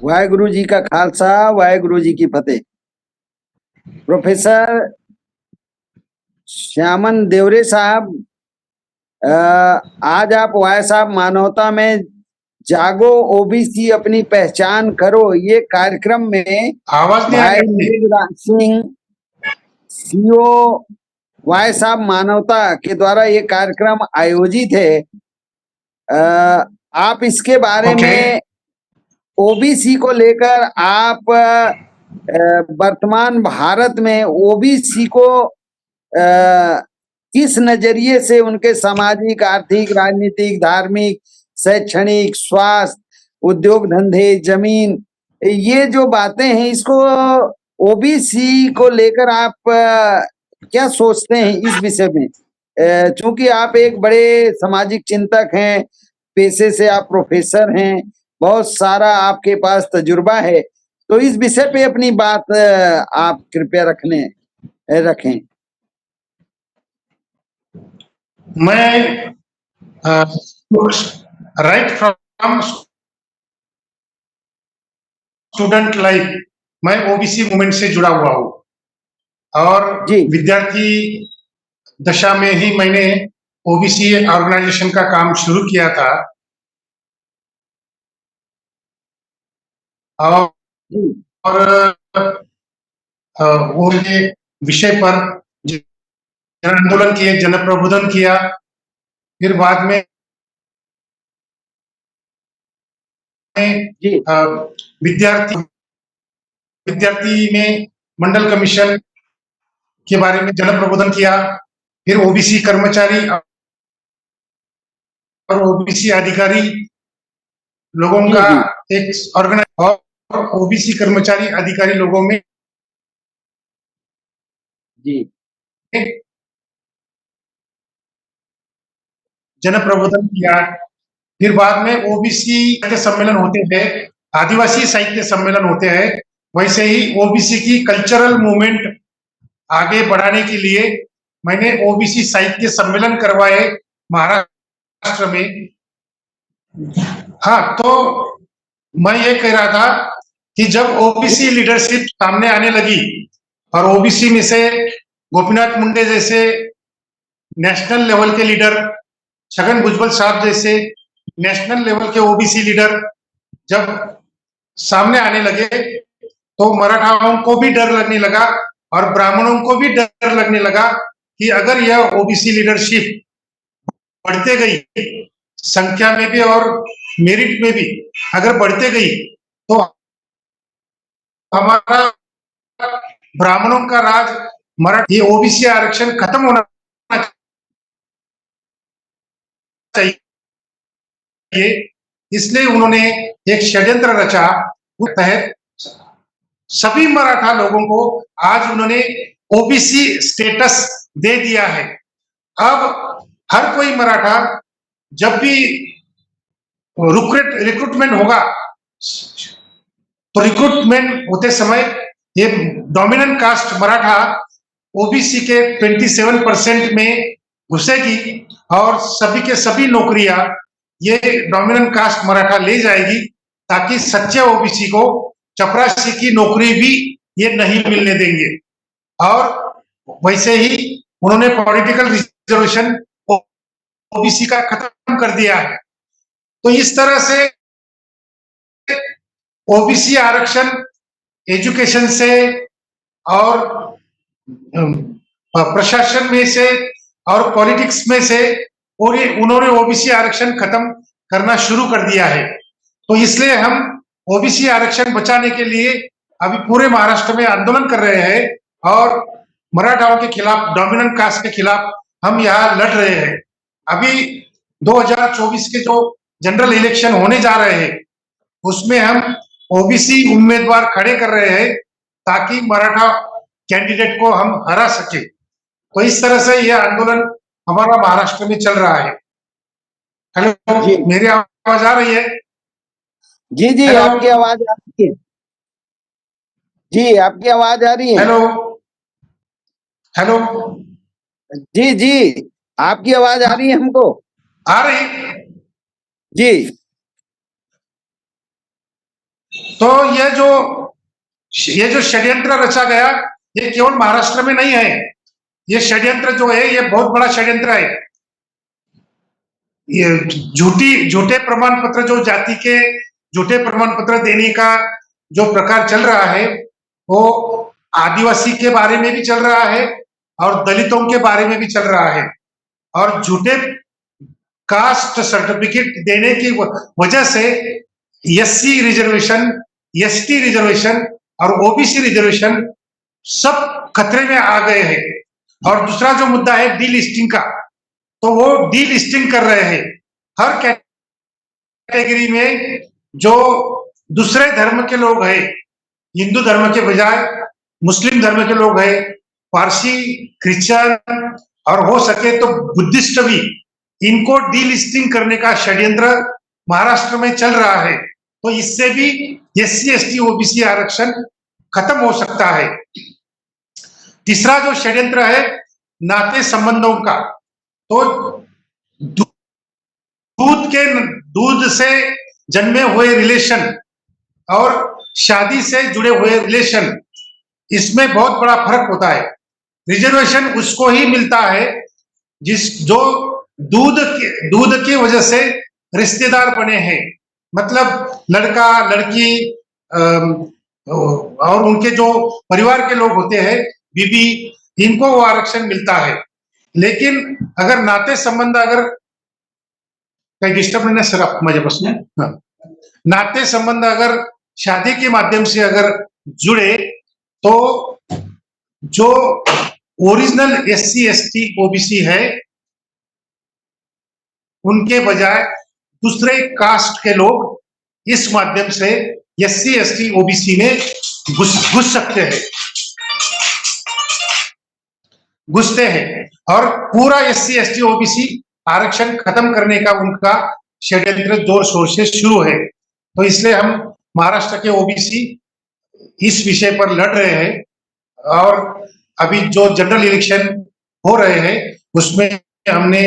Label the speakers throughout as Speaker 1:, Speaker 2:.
Speaker 1: वाहेगुरु जी का खालसा, वाहेगुरु जी की फतेह। प्रोफेसर श्यामन देवरे साहब, आज आप वाय साहब मानवता में जागो, ओबीसी अपनी पहचान करो, ये कार्यक्रम में
Speaker 2: आवाज नहीं आ
Speaker 1: भाई
Speaker 2: रही।
Speaker 1: मेघराज सिंह, सीओ वाय साहब मानवता के द्वारा ये कार्यक्रम आयोजित है। आप इसके बारे में, ओबीसी को लेकर आप वर्तमान भारत में ओबीसी को किस नजरिए से उनके सामाजिक, आर्थिक, राजनीतिक, धार्मिक, शैक्षणिक, स्वास्थ्य, उद्योग धंधे, जमीन, ये जो बातें हैं, इसको ओबीसी को लेकर आप क्या सोचते हैं इस विषय में? चूंकि आप एक बड़े सामाजिक चिंतक हैं, पेशे से आप प्रोफेसर हैं, बहुत सारा आपके पास तजुर्बा है, तो इस विषय पे अपनी बात आप कृपया रखें।
Speaker 2: मैं राइट फ्रॉम स्टूडेंट लाइफ मैं ओबीसी मूवमेंट से जुड़ा हुआ हूँ और विद्यार्थी दशा में ही मैंने ओबीसी ऑर्गेनाइजेशन का काम शुरू किया था और वो विषय पर जन आंदोलन किए, जन प्रबोधन किया। फिर बाद में विद्यार्थी में मंडल कमीशन के बारे में जन प्रबोधन किया। फिर ओबीसी कर्मचारी और ओबीसी अधिकारी लोगों का एक ऑर्गेनाइज और ओबीसी कर्मचारी अधिकारी लोगों में जन प्रबोधन किया। फिर बाद में ओबीसी साहित्य सम्मेलन होते हैं, आदिवासी साहित्य सम्मेलन होते हैं, वैसे ही ओबीसी की कल्चरल मूवमेंट आगे बढ़ाने के लिए मैंने ओबीसी साहित्य सम्मेलन करवाए महाराष्ट्र में। हाँ, तो मैं ये कह रहा था कि जब ओबीसी लीडरशिप सामने आने लगी और ओबीसी में से गोपीनाथ मुंडे जैसे नेशनल लेवल के लीडर, छगन भुजबल साहब जैसे नेशनल लेवल के ओबीसी लीडर जब सामने आने लगे तो मराठाओं को भी डर लगने लगा और ब्राह्मणों को भी डर लगने लगा कि अगर यह ओबीसी लीडरशिप बढ़ते गई संख्या में भी और मेरिट में भी अगर बढ़ते गई तो हमारा ब्राह्मणों का राज, मराठी ओबीसी आरक्षण खत्म होना चाहिए। इसलिए उन्होंने एक षड्यंत्र रचा, उस तहत सभी मराठा लोगों को आज उन्होंने ओबीसी स्टेटस दे दिया है। अब हर कोई मराठा जब भी रिक्रूटमेंट होगा तो रिक्रूटमेंट होते समय ये डोमिनेंट कास्ट मराठा ओबीसी के 27% में घुसेगी और सभी के सभी नौकरियां ये डोमिनेंट कास्ट मराठा ले जाएगी, ताकि सच्चे ओबीसी को चपरासी की नौकरी भी ये नहीं मिलने देंगे। और वैसे ही उन्होंने पॉलिटिकल रिजर्वेशन ओबीसी का खत्म कर दिया है। तो इस तरह से ओबीसी आरक्षण एजुकेशन से और प्रशासन में से और पॉलिटिक्स में से और उन्होंने ओबीसी आरक्षण खत्म करना शुरू कर दिया है। तो इसलिए हम ओबीसी आरक्षण बचाने के लिए अभी पूरे महाराष्ट्र में आंदोलन कर रहे हैं और मराठाओं के खिलाफ, डोमिनेंट कास्ट के खिलाफ हम यहाँ लड़ रहे हैं। अभी 2024 के जो जनरल इलेक्शन होने जा रहे हैं उसमें हम ओबीसी उम्मीदवार खड़े कर रहे हैं ताकि मराठा कैंडिडेट को हम हरा सके। तो इस तरह से यह आंदोलन हमारा महाराष्ट्र में चल रहा है। हेलो, मेरी आवाज आ रही है?
Speaker 1: जी जी, आपकी आवाज आ रही है। जी, आपकी आवाज आ रही है।
Speaker 2: हेलो हेलो,
Speaker 1: जी जी, आपकी आवाज आ रही है हमको।
Speaker 2: आ रही
Speaker 1: जी
Speaker 2: तो ये जो षड्यंत्र रचा गया, ये केवल महाराष्ट्र में नहीं है। ये षड्यंत्र जो है, ये बहुत बड़ा षड्यंत्र है। ये झूठे प्रमाण पत्र, जो जाति के झूठे प्रमाण पत्र देने का जो प्रकार चल रहा है, वो आदिवासी के बारे में भी चल रहा है और दलितों के बारे में भी चल रहा है। और झूठे कास्ट सर्टिफिकेट देने की वजह से एससी रिजर्वेशन, एसटी रिजर्वेशन और ओबीसी रिजर्वेशन सब खतरे में आ गए हैं। और दूसरा जो मुद्दा है डीलिस्टिंग का, तो वो डीलिस्टिंग कर रहे हैं। हर कैटेगरी में जो दूसरे धर्म के लोग हैं, हिंदू धर्म के बजाय मुस्लिम धर्म के लोग हैं, पारसी, क्रिश्चियन और हो सके तो बुद्धिस्ट भी, इनको डीलिस्टिंग करने का षड्यंत्र महाराष्ट्र में चल रहा है। तो इससे भी एससी एसटी ओबीसी आरक्षण खत्म हो सकता है। तीसरा जो षड्यंत्र है नाते संबंधों का, तो दूध से जन्मे हुए रिलेशन और शादी से जुड़े हुए रिलेशन, इसमें बहुत बड़ा फर्क होता है। रिजर्वेशन उसको ही मिलता है जो दूध की वजह से रिश्तेदार बने हैं, मतलब लड़का लड़की और उनके जो परिवार के लोग होते हैं, बीबी, इनको वो आरक्षण मिलता है। लेकिन अगर नाते संबंध, अगर कहीं डिस्टर्ब नहीं है सर आप माझ्यापासून, हाँ, नाते संबंध अगर शादी के माध्यम से अगर जुड़े, तो जो ओरिजिनल एससी एसटी ओबीसी है, उनके बजाय दूसरे कास्ट के लोग इस माध्यम से एससी एसटी ओबीसी में घुस सकते हैं, घुसते हैं और पूरा एससी एसटी ओबीसी आरक्षण खत्म करने का उनका षड्यंत्र जोर शोर से शुरू है। तो इसलिए हम महाराष्ट्र के ओबीसी इस विषय पर लड़ रहे हैं। और अभी जो जनरल इलेक्शन हो रहे हैं, उसमें हमने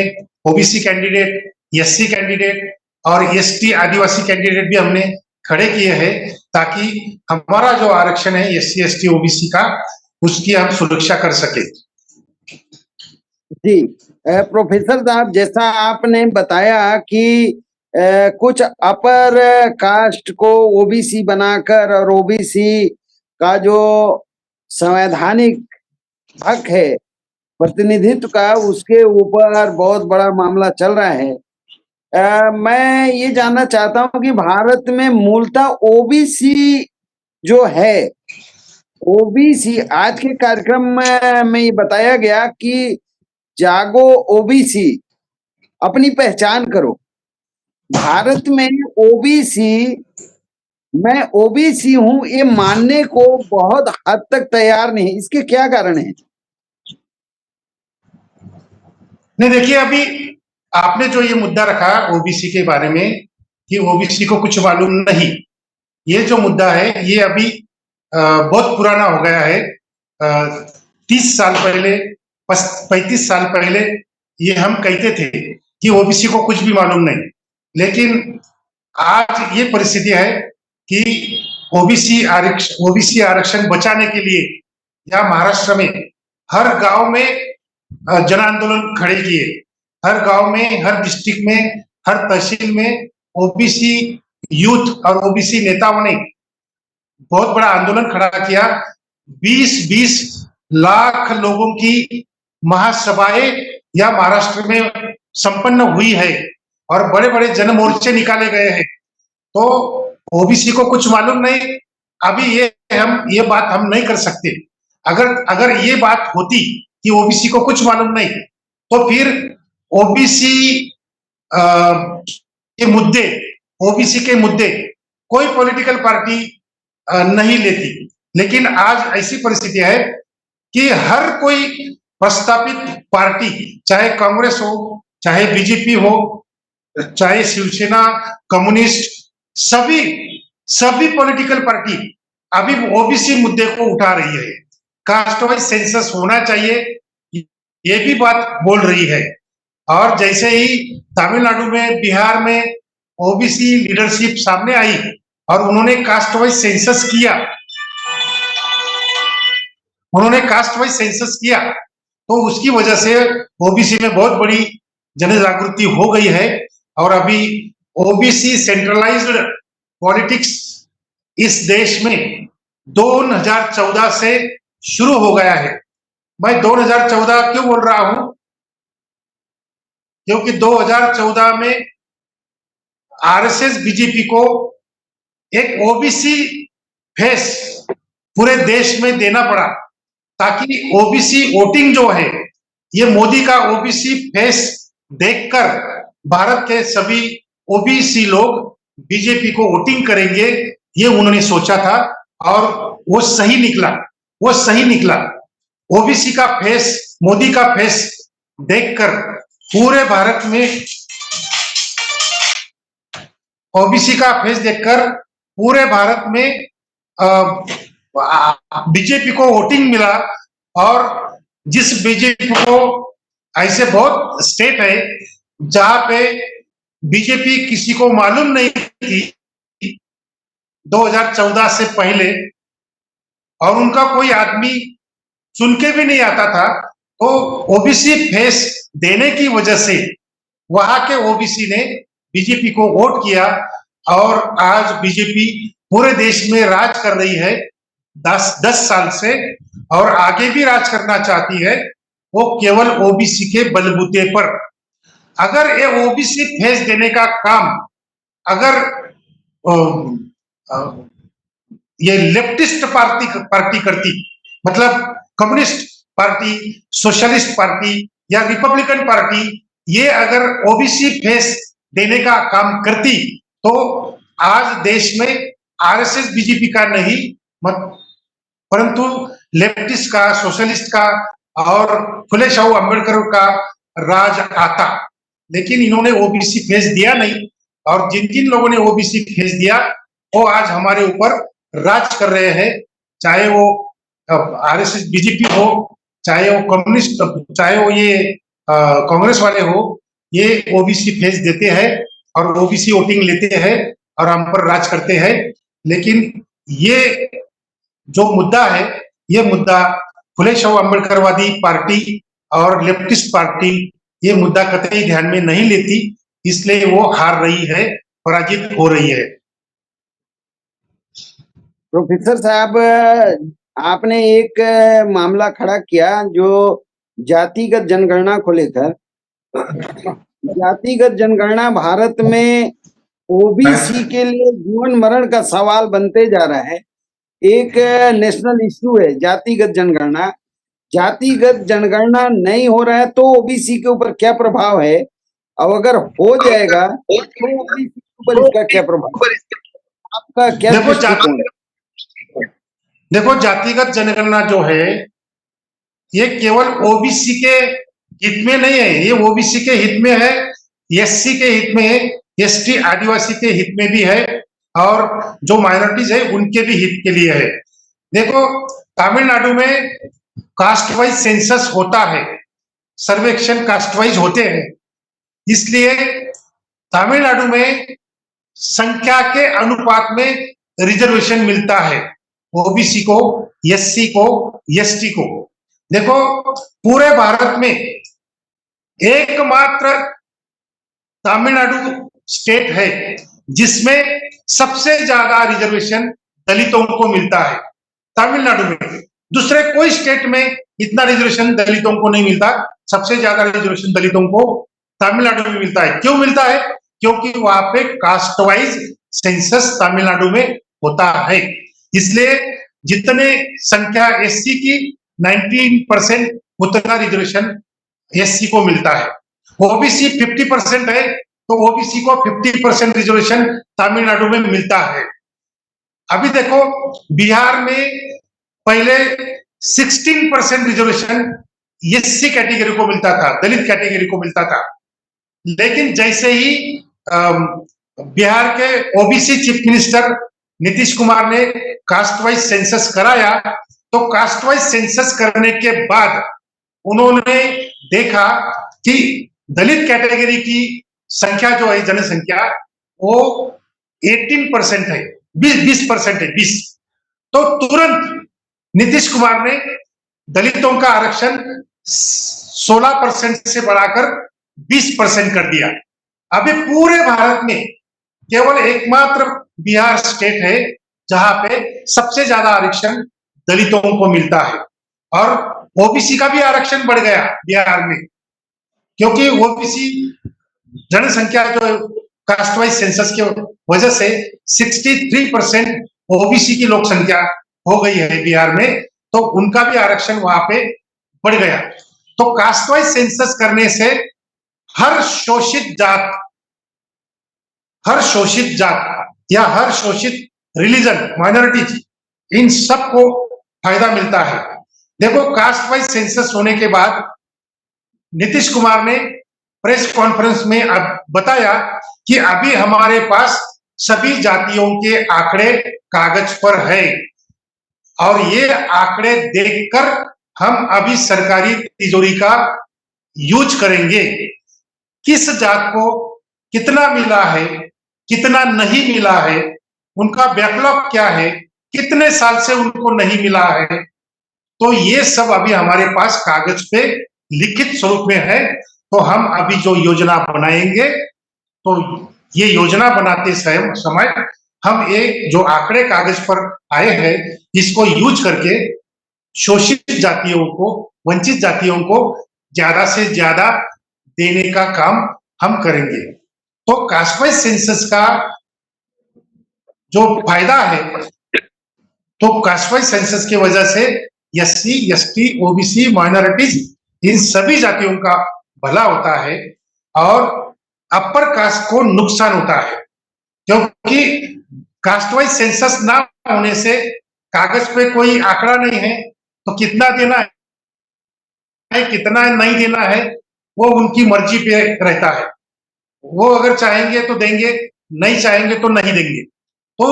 Speaker 2: ओबीसी कैंडिडेट, एससी कैंडिडेट और एसटी आदिवासी कैंडिडेट भी हमने खड़े किए हैं, ताकि हमारा जो आरक्षण है एससी एसटी ओबीसी का, उसकी हम सुरक्षा कर सके।
Speaker 1: जी प्रोफेसर साहब, जैसा आपने बताया कि कुछ अपर कास्ट को ओबीसी बनाकर और ओबीसी का जो संवैधानिक हक है प्रतिनिधित्व का, उसके ऊपर बहुत बड़ा मामला चल रहा है। मैं ये जानना चाहता हूं कि भारत में मूलतः ओबीसी जो है, ओबीसी आज के कार्यक्रम में ये बताया गया कि जागो ओबीसी, अपनी पहचान करो। भारत में ओबीसी, मैं ओबीसी हूं, ये मानने को बहुत हद तक तैयार नहीं। इसके क्या कारण है?
Speaker 2: नहीं, देखिए, अभी आपने जो ये मुद्दा रखा ओबीसी के बारे में कि ओबीसी को कुछ मालूम नहीं, ये जो मुद्दा है ये अभी बहुत पुराना हो गया है। 30 साल पहले, 35 साल पहले ये हम कहते थे कि ओबीसी को कुछ भी मालूम नहीं। लेकिन आज ये परिस्थिति है कि ओबीसी आरक्षण बचाने के लिए या महाराष्ट्र में हर गांव में जन आंदोलन खड़े किए। हर गांव में, हर डिस्ट्रिक्ट में, हर तहसील में ओबीसी यूथ और ओबीसी नेताओं ने बहुत बड़ा आंदोलन खड़ा किया। 20-20 लाख लोगों की महासभाएं या महाराष्ट्र में संपन्न हुई है और बड़े बड़े जनमोर्चे निकाले गए हैं। तो ओबीसी को कुछ मालूम नहीं, अभी ये बात हम नहीं कर सकते। अगर ये बात होती कि ओबीसी को कुछ मालूम नहीं, तो फिर ओबीसी के मुद्दे, ओबीसी के मुद्दे कोई पॉलिटिकल पार्टी नहीं लेती। लेकिन आज ऐसी परिस्थिति है कि हर कोई प्रस्तापित पार्टी, चाहे कांग्रेस हो, चाहे बीजेपी हो, चाहे शिवसेना, कम्युनिस्ट, सभी पॉलिटिकल पार्टी अभी ओबीसी मुद्दे को उठा रही है। कास्ट वाइज सेंसस होना चाहिए, ये भी बात बोल रही है। और जैसे ही तमिलनाडु में, बिहार में ओबीसी लीडरशिप सामने आई, और उन्होंने कास्ट वाइज सेंसस किया, तो उसकी वजह से ओबीसी में बहुत बड़ी जन जागृति हो गई है। और अभी ओबीसी सेंट्रलाइज्ड पॉलिटिक्स इस देश में 2014 से शुरू हो गया है। मैं 2014 क्यों बोल रहा हूं? क्योंकि 2014 में आरएसएस बीजेपी को एक ओबीसी फेस पूरे देश में देना पड़ा, ताकि ओबीसी वोटिंग जो है, ये मोदी का ओबीसी फेस देखकर भारत के सभी ओबीसी लोग बीजेपी को वोटिंग करेंगे, ये उन्होंने सोचा था और वो सही निकला। ओबीसी का फेस, मोदी का फेस देखकर पूरे भारत में बीजेपी को वोटिंग मिला। और जिस बीजेपी को, ऐसे बहुत स्टेट है जहां पे बीजेपी किसी को मालूम नहीं थी 2014 से पहले, और उनका कोई आदमी सुन के भी नहीं आता था, तो ओबीसी फेस देने की वजह से वहां के ओबीसी ने बीजेपी को वोट किया। और आज बीजेपी पूरे देश में राज कर रही है 10 साल से, और आगे भी राज करना चाहती है, वो केवल ओबीसी के बलबूते पर। अगर ये ओबीसी फेस देने का काम अगर ये लेफ्टिस्ट पार्टी करती, मतलब कम्युनिस्ट पार्टी, सोशलिस्ट पार्टी या रिपब्लिकन पार्टी, ये अगर ओबीसी फेस देने का काम करती, तो आज देश में आरएसएस बीजेपी का नहीं, परंतु लेफ्टिस्ट का, सोशलिस्ट का और फुले शाहू अम्बेडकर का राज आता। लेकिन इन्होंने ओबीसी फेस दिया नहीं, और जिन जिन लोगों ने ओबीसी फेस दिया, वो आज हमारे ऊपर राज कर रहे हैं। चाहे वो आरएसएस बीजेपी हो, चाहे वो कम्युनिस्ट, चाहे वो ये कांग्रेस वाले हो, ये ओबीसी फेस देते हैं और ओबीसी वोटिंग लेते हैं और हम पर राज करते हैं। लेकिन ये जो मुद्दा है, ये मुद्दा फुले शाहू अम्बेडकरवादी पार्टी और लेफ्टिस्ट पार्टी ये मुद्दा कतई ध्यान में नहीं लेती, इसलिए वो हार रही है, पराजित हो रही है।
Speaker 1: प्रोफेसर साहब, आपने एक मामला खड़ा किया जो जातिगत जनगणना को लेकर। जातिगत जनगणना भारत में ओबीसी के लिए जीवन मरण का सवाल बनते जा रहा है। एक नेशनल इश्यू है जातिगत जनगणना। जातिगत जनगणना नहीं हो रहा है तो ओबीसी के ऊपर क्या प्रभाव है, और अगर हो जाएगा तो ओबीसी के ऊपर इसका क्या प्रभाव, आपका क्या दृष्टिकोण है?
Speaker 2: देखो, जातिगत जनगणना जो है, ये केवल ओबीसी के हित में नहीं है, ये ओबीसी के हित में है, एससी के हित में है, एसटी आदिवासी के हित में भी है, और जो माइनॉरिटीज है उनके भी हित के लिए है। देखो, तमिलनाडु में कास्ट वाइज सेंसस होता है, सर्वेक्षण कास्ट वाइज होते हैं, इसलिए तमिलनाडु में संख्या के अनुपात में रिजर्वेशन मिलता है ओबीसी को, एससी को, एसटी को। देखो, पूरे भारत में एकमात्र तमिलनाडु स्टेट है जिसमें सबसे ज्यादा रिजर्वेशन दलितों को मिलता है, तमिलनाडु में। दूसरे कोई स्टेट में इतना रिजर्वेशन दलितों को नहीं मिलता। सबसे ज्यादा रिजर्वेशन दलितों को तमिलनाडु में मिलता है। क्यों मिलता है? क्योंकि वहां पे कास्ट वाइज सेंसस तमिलनाडु में होता है, इसलिए जितने संख्या एससी की 19% उतना रिजर्वेशन एससी को मिलता है। ओबीसी 50% है तो ओबीसी को 50% रिजर्वेशन तमिलनाडु में मिलता है। अभी देखो, बिहार में पहले 16% रिजर्वेशन एससी कैटेगरी को मिलता था, दलित कैटेगरी को मिलता था। लेकिन जैसे ही बिहार के OBC chief minister Nitish Kumar ने कास्ट वाइज सेंसस कराया, तो कास्ट वाइज सेंसस करने के बाद उन्होंने देखा कि दलित कैटेगरी की संख्या जो है, जनसंख्या, वो 18% है, 20% है, 20। तो तुरंत नीतीश कुमार ने दलितों का आरक्षण 16% से बढ़ाकर 20% कर दिया। अभी पूरे भारत में केवल एकमात्र बिहार स्टेट है जहां पे सबसे ज्यादा आरक्षण दलितों को मिलता है। और ओबीसी का भी आरक्षण बढ़ गया बिहार में, क्योंकि ओबीसी जनसंख्या जो कास्ट वाइज सेंसस की वजह से 63% ओबीसी की लोक संख्या हो गई है बिहार में, तो उनका भी आरक्षण वहां पे बढ़ गया। तो कास्ट वाइज सेंसस करने से हर शोषित जात या हर शोषित रिलीजन माइनॉरिटी, इन सबको फायदा मिलता है। देखो, कास्ट वाइज सेंसस होने के बाद नीतीश कुमार ने प्रेस कॉन्फ्रेंस में बताया कि अभी हमारे पास सभी जातियों के आंकड़े कागज पर है और ये आंकड़े देखकर हम अभी सरकारी तिजोरी का यूज करेंगे। किस जात को कितना मिला है, कितना नहीं मिला है, उनका बैकलॉग क्या है, कितने साल से उनको नहीं मिला है, तो ये सब अभी हमारे पास कागज पे लिखित स्वरूप में है। तो हम अभी जो योजना बनाएंगे, तो ये योजना बनाते समय हम एक जो आंकड़े कागज पर आए हैं, इसको यूज करके शोषित जातियों को, वंचित जातियों को ज्यादा से ज्यादा देने का काम हम करेंगे। तो कास्ट वाइज सेंसस का जो फायदा है, तो कास्ट वाइज सेंसस की वजह से एससी, एसटी, ओबीसी, माइनॉरिटीज, इन सभी जातियों का भला होता है और अपर कास्ट को नुकसान होता है, क्योंकि कास्ट वाइज सेंसस ना होने से कागज पे कोई आंकड़ा नहीं है, तो कितना देना है, कितना नहीं देना है, वो उनकी मर्जी पे रहता है। वो अगर चाहेंगे तो देंगे, नहीं चाहेंगे तो नहीं देंगे। तो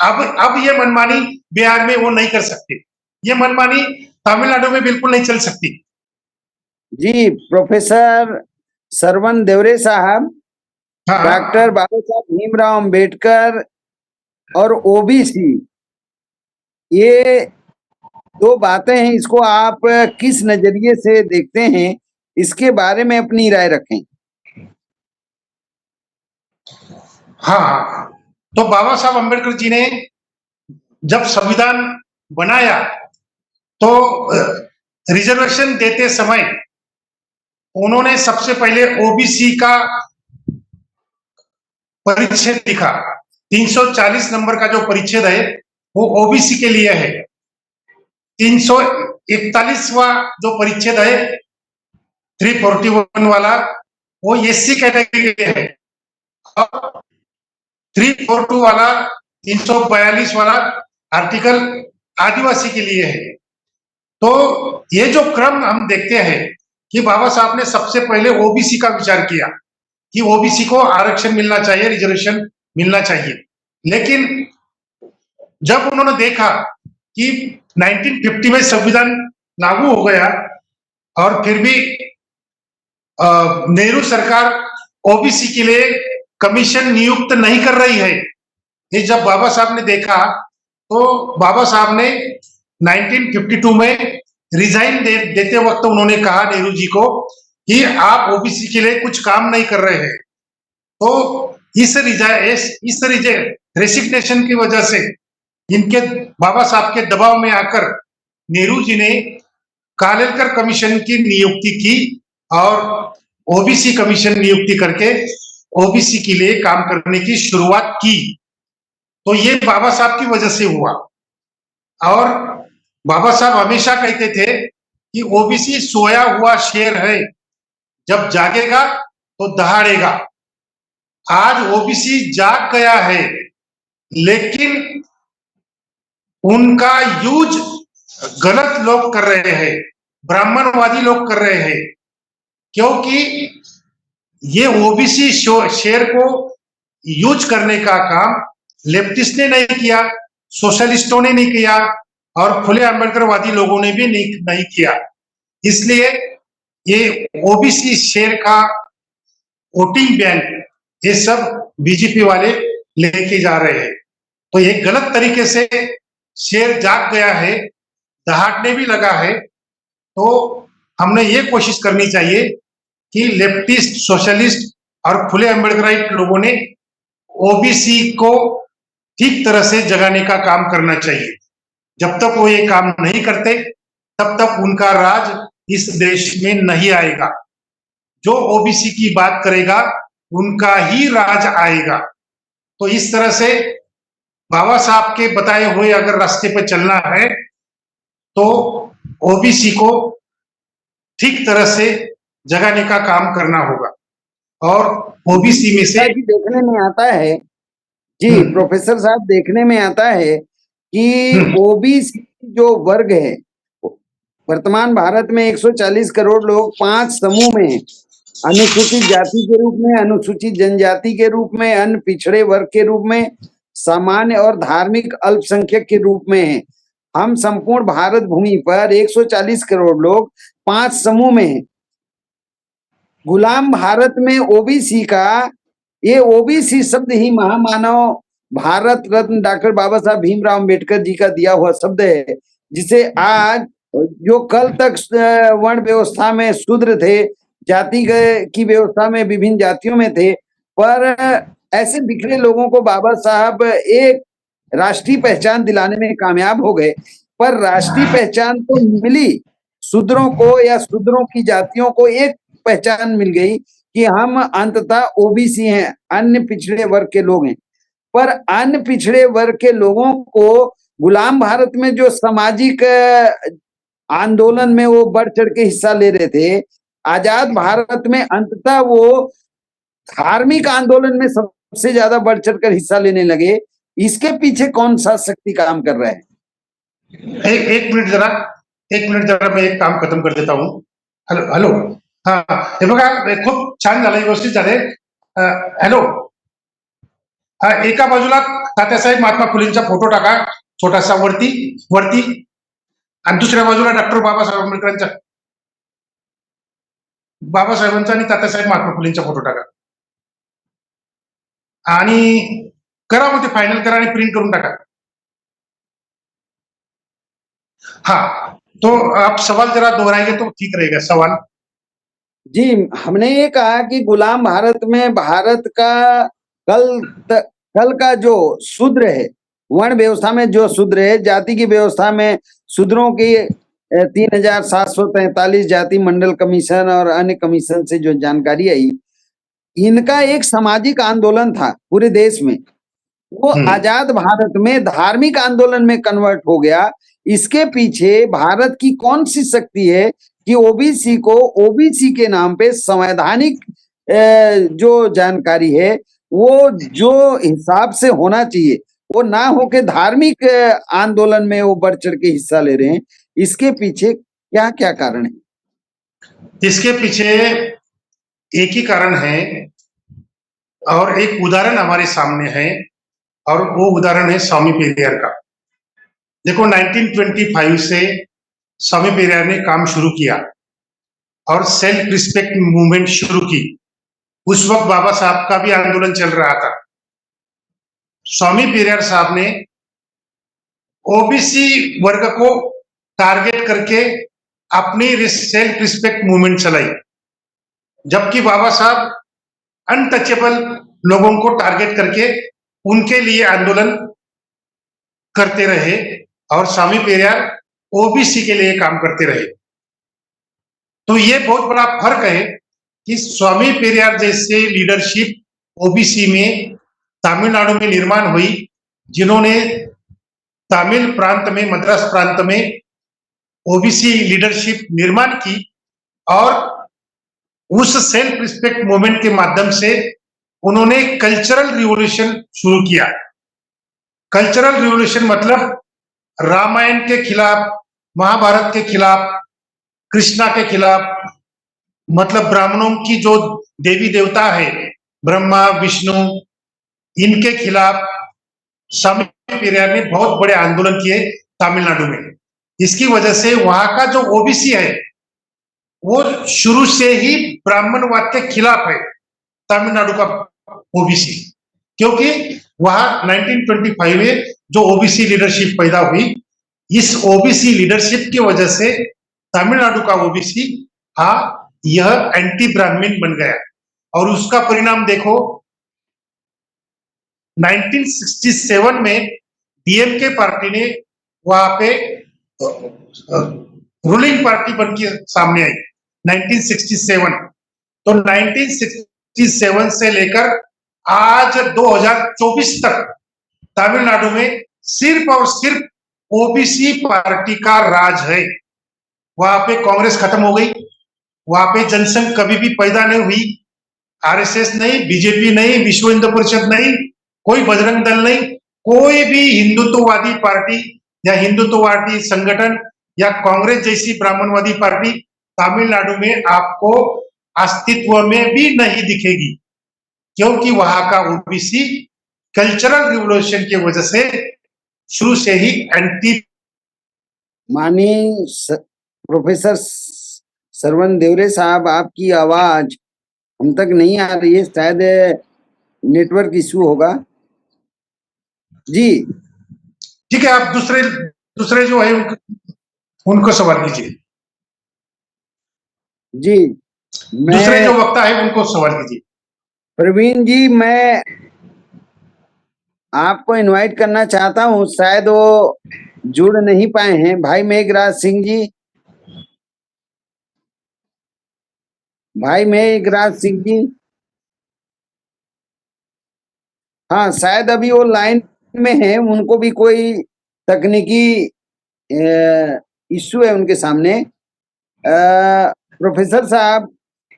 Speaker 2: अब ये मनमानी बिहार में वो नहीं कर सकते, ये मनमानी तमिलनाडु में बिल्कुल नहीं चल सकती।
Speaker 1: जी, प्रोफेसर सरवन देवरे साहब,
Speaker 2: हाँ,
Speaker 1: डॉक्टर बाबा साहब भीमराव अंबेडकर और ओबीसी, ये दो बातें हैं, इसको आप किस नजरिए से देखते हैं, इसके बारे में अपनी राय रखें।
Speaker 2: हाँ, तो बाबा साहब अम्बेडकर जी ने जब संविधान बनाया तो रिजर्वेशन देते समय उन्होंने सबसे पहले ओबीसी का परिच्छेद लिखा। 340 नंबर का जो परिच्छेद है वो ओबीसी के लिए है। 341वां जो परिच्छेद है 341 वाला, वो एससी कैटेगरी के है। और 342 वाला, 342 वाला आर्टिकल आदिवासी के लिए है। तो ये जो क्रम हम देखते हैं कि बाबा साहब ने सबसे पहले ओबीसी का विचार किया कि ओबीसी को आरक्षण मिलना चाहिए, रिजर्वेशन मिलना चाहिए। लेकिन जब उन्होंने देखा कि 1950 में संविधान लागू हो गया और फिर भी नेहरू सरकार ओबीसी के लिए कमीशन नियुक्त नहीं कर रही है, ये जब बाबा साहब ने देखा तो बाबा साहब ने 1952 में रिजाइन देते वक्त उन्होंने कहा नेहरू जी को कि आप ओबीसी के लिए कुछ काम नहीं कर रहे हैं। तो इस रेसिग्नेशन की वजह से, इनके बाबा साहब के दबाव में आकर नेहरू जी ने कालेलकर कमीशन की नियुक्ति की और ओबीसी कमीशन नियुक्ति करके ओबीसी के लिए काम करने की शुरुआत की। तो ये बाबा साहब की वजह से हुआ। और बाबा साहब हमेशा कहते थे कि ओबीसी सोया हुआ शेर है, जब जागेगा तो दहाड़ेगा। आज ओबीसी जाग गया है, लेकिन उनका यूज गलत लोग कर रहे हैं, ब्राह्मणवादी लोग कर रहे हैं, क्योंकि ये ओबीसी शेर को यूज करने का काम लेफ्टिस्ट ने नहीं किया, सोशलिस्टों ने नहीं किया और खुले अम्बेडकरवादी लोगों ने भी नहीं किया। इसलिए ये ओबीसी शेर का वोटिंग बैंक ये सब बीजेपी वाले लेके जा रहे हैं। तो ये गलत तरीके से शेर जाग गया है, दहाड़ने भी लगा है। तो हमने ये कोशिश करनी चाहिए कि लेफ्टिस्ट, सोशलिस्ट और खुले अम्बेडकराइट लोगों ने ओबीसी को ठीक तरह से जगाने का काम करना चाहिए। जब तक वो ये काम नहीं करते, तब तक उनका राज इस देश में नहीं आएगा। जो ओबीसी की बात करेगा, उनका ही राज आएगा। तो इस तरह से बाबा साहब के बताए हुए अगर रास्ते पर चलना है, तो ओबीसी को ठीक तरह से जगाने का काम करना होगा। और ओबीसी में से
Speaker 1: जी देखने में आता है जी प्रोफेसर साहब, देखने में आता है कि ओबीसी जो वर्ग है, वर्तमान भारत में 140 करोड़ लोग 5 समूह में हैं। अनुसूचित जाति के रूप में, अनुसूचित जनजाति के रूप में, अन्य पिछड़े वर्ग के रूप में, सामान्य और धार्मिक अल्पसंख्यक के रूप में हैं। हम संपूर्ण भारत भूमि पर 140 करोड़ लोग 5 समूह में हैं। गुलाम भारत में ओबीसी का, ये ओबीसी शब्द ही महामानव भारत रत्न डॉक्टर बाबा साहब भीमराव अम्बेडकर जी का दिया हुआ शब्द है, जिसे आज जो कल तक वर्ण व्यवस्था में शूद्र थे, जाति की व्यवस्था में विभिन्न जातियों में थे, पर ऐसे बिखरे लोगों को बाबा साहब एक राष्ट्रीय पहचान दिलाने में कामयाब हो गए। पर राष्ट्रीय पहचान तो मिली, शूद्रों को या शूद्रों की जातियों को एक पहचान मिल गई कि हम अंततः ओबीसी हैं, अन्य पिछड़े वर्ग के लोग हैं। पर अन्य पिछड़े वर्ग के लोगों को गुलाम भारत में जो सामाजिक आंदोलन में वो बढ़ चढ़ के हिस्सा ले रहे थे, आजाद भारत में अंततः वो धार्मिक आंदोलन में सबसे ज्यादा बढ़ चढ़कर हिस्सा लेने लगे। इसके पीछे कौन सा शक्ति काम कर रहा है?
Speaker 2: एक मिनट जरा मैं एक काम खत्म कर देता हूँ। हॅलो हा, हे बघा खूप छान झालं, व्यवस्थित झाले। हॅलो हा, एका बाजूला तात्यासाहेब महात्मा फुलेंचा फोटो टाका छोटासा वरती आणि दुसऱ्या बाजूला डॉक्टर बाबासाहेब आंबेडकरांचा, बाबासाहेबांचा आणि तात्यासाहेब महात्मा फुलेंचा फोटो टाका आणि करा, मग ते फायनल करा आणि प्रिंट करून टाका। हाँ, तो आप सवाल जरा दोहराएंगे तो ठीक रहेगा सवाल।
Speaker 1: जी, हमने ये कहा कि गुलाम भारत में भारत का कल का जो शूद्र है, वर्ण व्यवस्था में जो शूद्र है, जाति की व्यवस्था में शूद्रों की 3743 जाति मंडल कमीशन और अन्य कमीशन से जो जानकारी आई, इनका एक सामाजिक आंदोलन था पूरे देश में, वो आजाद भारत में धार्मिक आंदोलन में कन्वर्ट हो गया। इसके पीछे भारत की कौन सी शक्ति है कि ओबीसी को ओबीसी के नाम पे संवैधानिक जो जानकारी है वो जो हिसाब से होना चाहिए वो ना होके धार्मिक आंदोलन में वो बढ़ चढ़ के हिस्सा ले रहे हैं? इसके पीछे क्या क्या कारण है?
Speaker 2: इसके पीछे एक ही कारण है और एक उदाहरण हमारे सामने है, और वो उदाहरण है स्वामी पेरियार का। देखो 1925 से स्वामी पेरियार ने काम शुरू किया और सेल्फ रिस्पेक्ट मूवमेंट शुरू की। उस वक्त बाबा साहब का भी आंदोलन चल रहा था। स्वामी पेरियार साहब ने ओबीसी वर्ग को टारगेट करके अपनी सेल्फ रिस्पेक्ट मूवमेंट चलाई, जबकि बाबा साहब अनटचेबल लोगों को टारगेट करके उनके लिए आंदोलन करते रहे, और स्वामी पेरियार ओबीसी के लिए काम करते रहे। तो ये बहुत बड़ा फर्क है कि स्वामी पेरियार जैसे लीडरशिप ओबीसी में तमिलनाडु में निर्माण हुई, जिन्होंने तमिल प्रांत में, मद्रास प्रांत में ओबीसी लीडरशिप निर्माण की, और उस सेल्फ रिस्पेक्ट मूवमेंट के माध्यम से उन्होंने कल्चरल रिवॉल्यूशन शुरू किया। कल्चरल रिवॉल्यूशन मतलब रामायण के खिलाफ, महाभारत के खिलाफ, कृष्णा के खिलाफ, मतलब ब्राह्मणों की जो देवी देवता है ब्रह्मा विष्णु, इनके खिलाफ स्वामी पेरियार ने बहुत बड़े आंदोलन किए तमिलनाडु में। इसकी वजह से वहां का जो ओबीसी है वो शुरू से ही ब्राह्मणवाद के खिलाफ है, तमिलनाडु का ओबीसी। क्योंकि वहां 1925 में जो ओबीसी लीडरशिप पैदा हुई, इस ओबीसी लीडरशिप की वजह से तमिलनाडु का ओबीसी यह एंटी ब्राह्मण बन गया और उसका परिणाम देखो 1967 में डीएमके पार्टी ने वहां पे रूलिंग पार्टी बन के सामने आई 1967। तो 1967 से लेकर आज 2024 तक तमिलनाडु में सिर्फ और सिर्फ ओबीसी पार्टी का राज है। वहां पे कांग्रेस खत्म हो गई, वहां पे जनसंघ कभी भी पैदा नहीं हुई, आरएसएस नहीं, बीजेपी नहीं, विश्व हिंदू परिषद नहीं, कोई बजरंग दल नहीं, कोई भी हिंदुत्ववादी पार्टी या हिंदुत्ववादी संगठन या कांग्रेस जैसी ब्राह्मणवादी पार्टी तमिलनाडु में आपको अस्तित्व में भी नहीं दिखेगी, क्योंकि वहां का ओबीसी कल्चरल रिवोल्यूशन की वजह से शुरू से ही एंटी।
Speaker 1: माननीय प्रोफेसर सरवण देवरे साहब, आपकी आवाज हम तक नहीं आ रही है, शायद नेटवर्क इशू होगा जी।
Speaker 2: ठीक है, आप दूसरे जो है उनको सवाल कीजिए
Speaker 1: जी।
Speaker 2: दूसरे जो वक्ता है उनको सवाल कीजिए।
Speaker 1: प्रवीण जी, मैं आपको इनवाइट करना चाहता हूं, शायद वो जुड़ नहीं पाए हैं। भाई मेघराज सिंह जी, भाई मेघराज सिंह जी, हाँ शायद अभी वो लाइन में है, उनको भी कोई तकनीकी इश्यू है उनके सामने। प्रोफेसर साहब,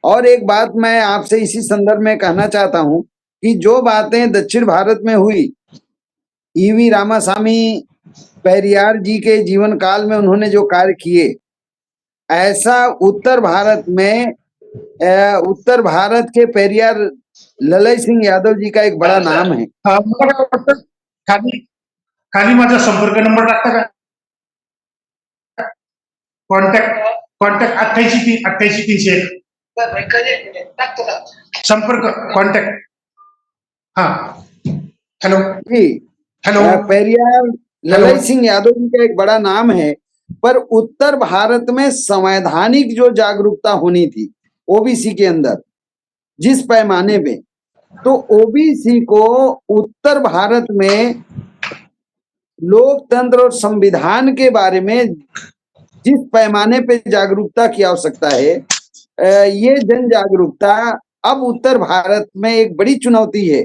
Speaker 1: और एक बात मैं आपसे इसी संदर्भ में कहना चाहता हूं कि जो बातें दक्षिण भारत में हुई, ईवी रामासामी पेरियार जी के जीवन काल में उन्होंने जो कार्य किए, ऐसा उत्तर भारत के पेरियार ललय सिंह यादव जी का एक बड़ा नाम है।
Speaker 2: खाली माझा संपर्क नंबर टाकता का? कॉन्टॅक्ट 88 संपर्क कॉन्टॅक्ट। हाँ, हेलो
Speaker 1: जी,
Speaker 2: हेलो।
Speaker 1: पेरियार ललय सिंह यादव जी का एक बड़ा नाम है, पर उत्तर भारत में संवैधानिक जो जागरूकता होनी थी ओबीसी के अंदर, जिस पैमाने पे, तो ओबीसी को उत्तर भारत में लोकतंत्र और संविधान के बारे में जिस पैमाने पे जागरूकता की आवश्यकता है, ये जन जागरूकता अब उत्तर भारत में एक बड़ी चुनौती है।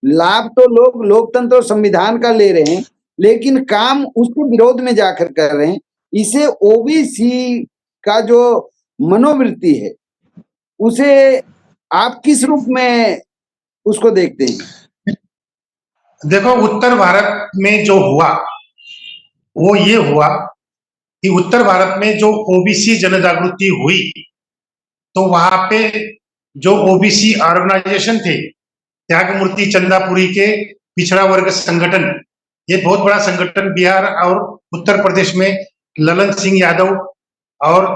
Speaker 1: लाभ तो लोग लोकतंत्र और संविधान का ले रहे हैं, लेकिन काम उसके विरोध में जाकर कर रहे हैं। इसे ओबीसी का जो मनोवृत्ति है, उसे आप किस रूप में उसको देखते हैं?
Speaker 2: देखो, उत्तर भारत में जो हुआ वो ये हुआ कि उत्तर भारत में जो ओबीसी जनजागृति हुई, तो वहां पे जो ओबीसी ऑर्गेनाइजेशन थे, त्यागमूर्ति चंदापुरी के पिछड़ा वर्ग संगठन, ये बहुत बड़ा संगठन बिहार और उत्तर प्रदेश में ललन सिंह यादव और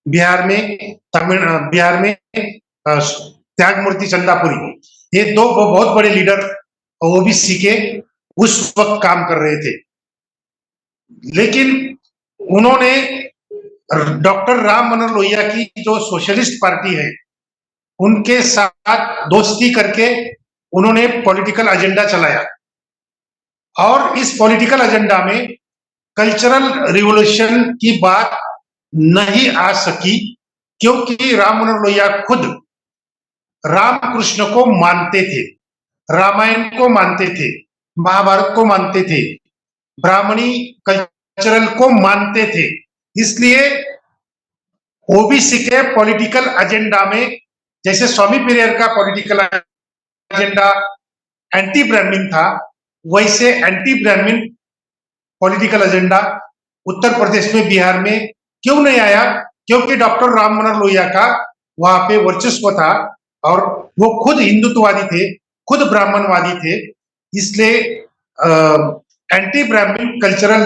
Speaker 2: बिहार में त्यागमूर्ति चंदापुरी, ये दो बहुत बड़े लीडर ओबीसी के उस वक्त काम कर रहे थे। लेकिन उन्होंने डॉक्टर राम मनोहर लोहिया की जो सोशलिस्ट पार्टी है, उनके साथ दोस्ती करके उन्होंने पॉलिटिकल एजेंडा चलाया और इस पॉलिटिकल एजेंडा में कल्चरल रिवॉल्यूशन की बात नहीं आ सकी, क्योंकि राम मनोहर लोहिया खुद रामकृष्ण को मानते थे, रामायण को मानते थे, महाभारत को मानते थे, ब्राह्मणी कल्चरल को मानते थे। इसलिए ओबीसी के पॉलिटिकल एजेंडा में, जैसे स्वामी पेरियार का पॉलिटिकल एजेंडा एंटी ब्राह्मण था, वैसे एंटी ब्राह्मण पॉलिटिकल एजेंडा उत्तर प्रदेश में, बिहार में क्यों नहीं आया? क्योंकि डॉक्टर राम मनोहर लोहिया का वहां पे वर्चस्व था और वो खुद हिंदुत्ववादी थे, खुद ब्राह्मणवादी थे। इसलिए एंटी ब्राह्मण कल्चरल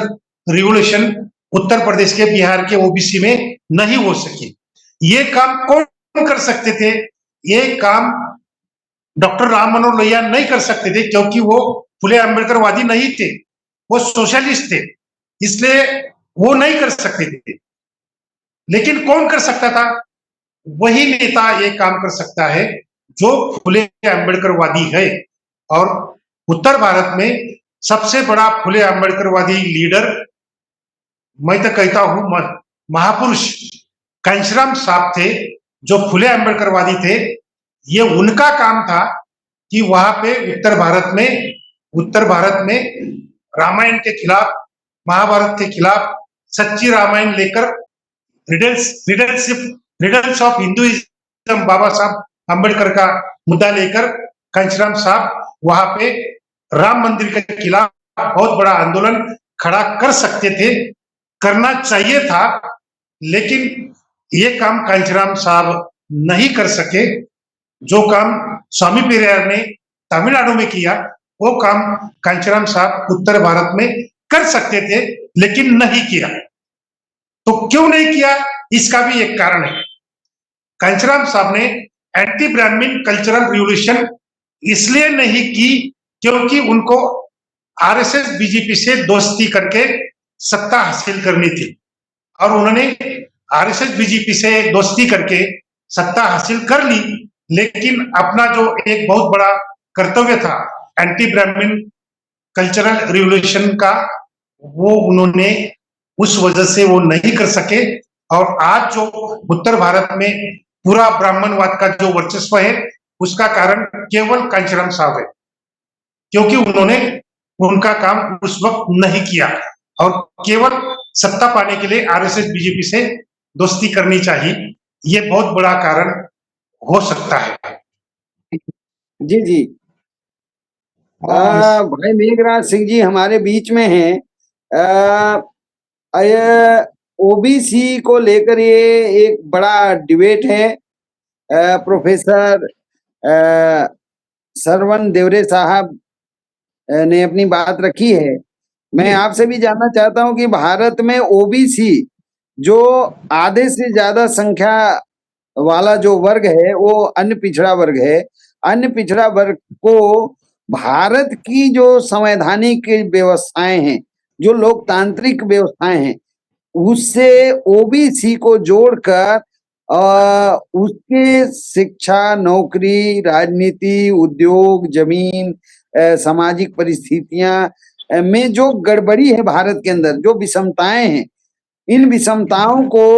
Speaker 2: रिवॉल्यूशन उत्तर प्रदेश के, बिहार के ओबीसी में नहीं हो सकी। ये काम कौन कर सकते थे? ये काम डॉक्टर राम मनोहर लोहिया नहीं कर सकते थे, क्योंकि वो फुले अम्बेडकरवादी नहीं थे, वो सोशलिस्ट थे, इसलिए वो नहीं कर सकते थे। लेकिन कौन कर सकता था? वही नेता ये काम कर सकता है जो फुले अम्बेडकरवादी है। और उत्तर भारत में सबसे बड़ा फुले अम्बेडकरवादी लीडर, मैं तो कहता हूं महापुरुष घनश्याम साहब थे, जो फुले अम्बेडकरवादी थे। ये उनका काम था कि वहां पे उत्तर भारत में रामायण के खिलाफ, महाभारत के खिलाफ सच्ची रामायण लेकर रिडल्स ऑफ हिंदुइज्म, बाबा साहब अम्बेडकर का मुद्दा लेकर घनश्याम साहब वहां पे राम मंदिर के खिलाफ बहुत बड़ा आंदोलन खड़ा कर सकते थे, करना चाहिए था। लेकिन ये काम घनश्याम साहब नहीं कर सके। जो काम स्वामी पेरियार ने तमिलनाडु में किया, वो काम घनश्याम साहब उत्तर भारत में कर सकते थे, लेकिन नहीं किया। तो क्यों नहीं किया, इसका भी एक कारण है। घनश्याम साहब ने एंटी ब्राह्मण कल्चरल रिवॉल्यूशन इसलिए नहीं की क्योंकि उनको आरएसएस बीजेपी से दोस्ती करके सत्ता हासिल करनी थी, और उन्होंने आरएसएस बीजेपी से दोस्ती करके सत्ता हासिल कर ली। लेकिन अपना जो एक बहुत बड़ा कर्तव्य था एंटी ब्राह्मण कल्चरल रिवॉल्यूशन का, वो उन्होंने उस वजह से वो नहीं कर सके। और आज जो उत्तर भारत में पूरा ब्राह्मणवाद का जो वर्चस्व है, उसका कारण केवल घनश्याम साहब है, क्योंकि उन्होंने उनका काम उस वक्त नहीं किया, और केवल सत्ता पाने के लिए आरएसएस बीजेपी से दोस्ती करनी चाहिए, ये बहुत बड़ा कारण हो सकता है।
Speaker 1: जी जी। भाई मेघराज सिंह जी हमारे बीच में हैं। ओबीसी को लेकर ये एक बड़ा डिबेट है। प्रोफेसर सरवण देवरे साहब ने अपनी बात रखी है। मैं आपसे भी जानना चाहता हूं कि भारत में ओबीसी जो आधे से ज्यादा संख्या वाला जो वर्ग है, वो अन्य पिछड़ा वर्ग है। अन्य पिछड़ा वर्ग को भारत की जो संवैधानिक व्यवस्थाएं हैं, जो लोकतांत्रिक व्यवस्थाएं हैं, उससे ओबीसी को जोड़कर उसके शिक्षा, नौकरी, राजनीति, उद्योग, जमीन, सामाजिक परिस्थितियां में जो गड़बड़ी है भारत के अंदर, जो विषमताएं हैं, इन विषमताओं को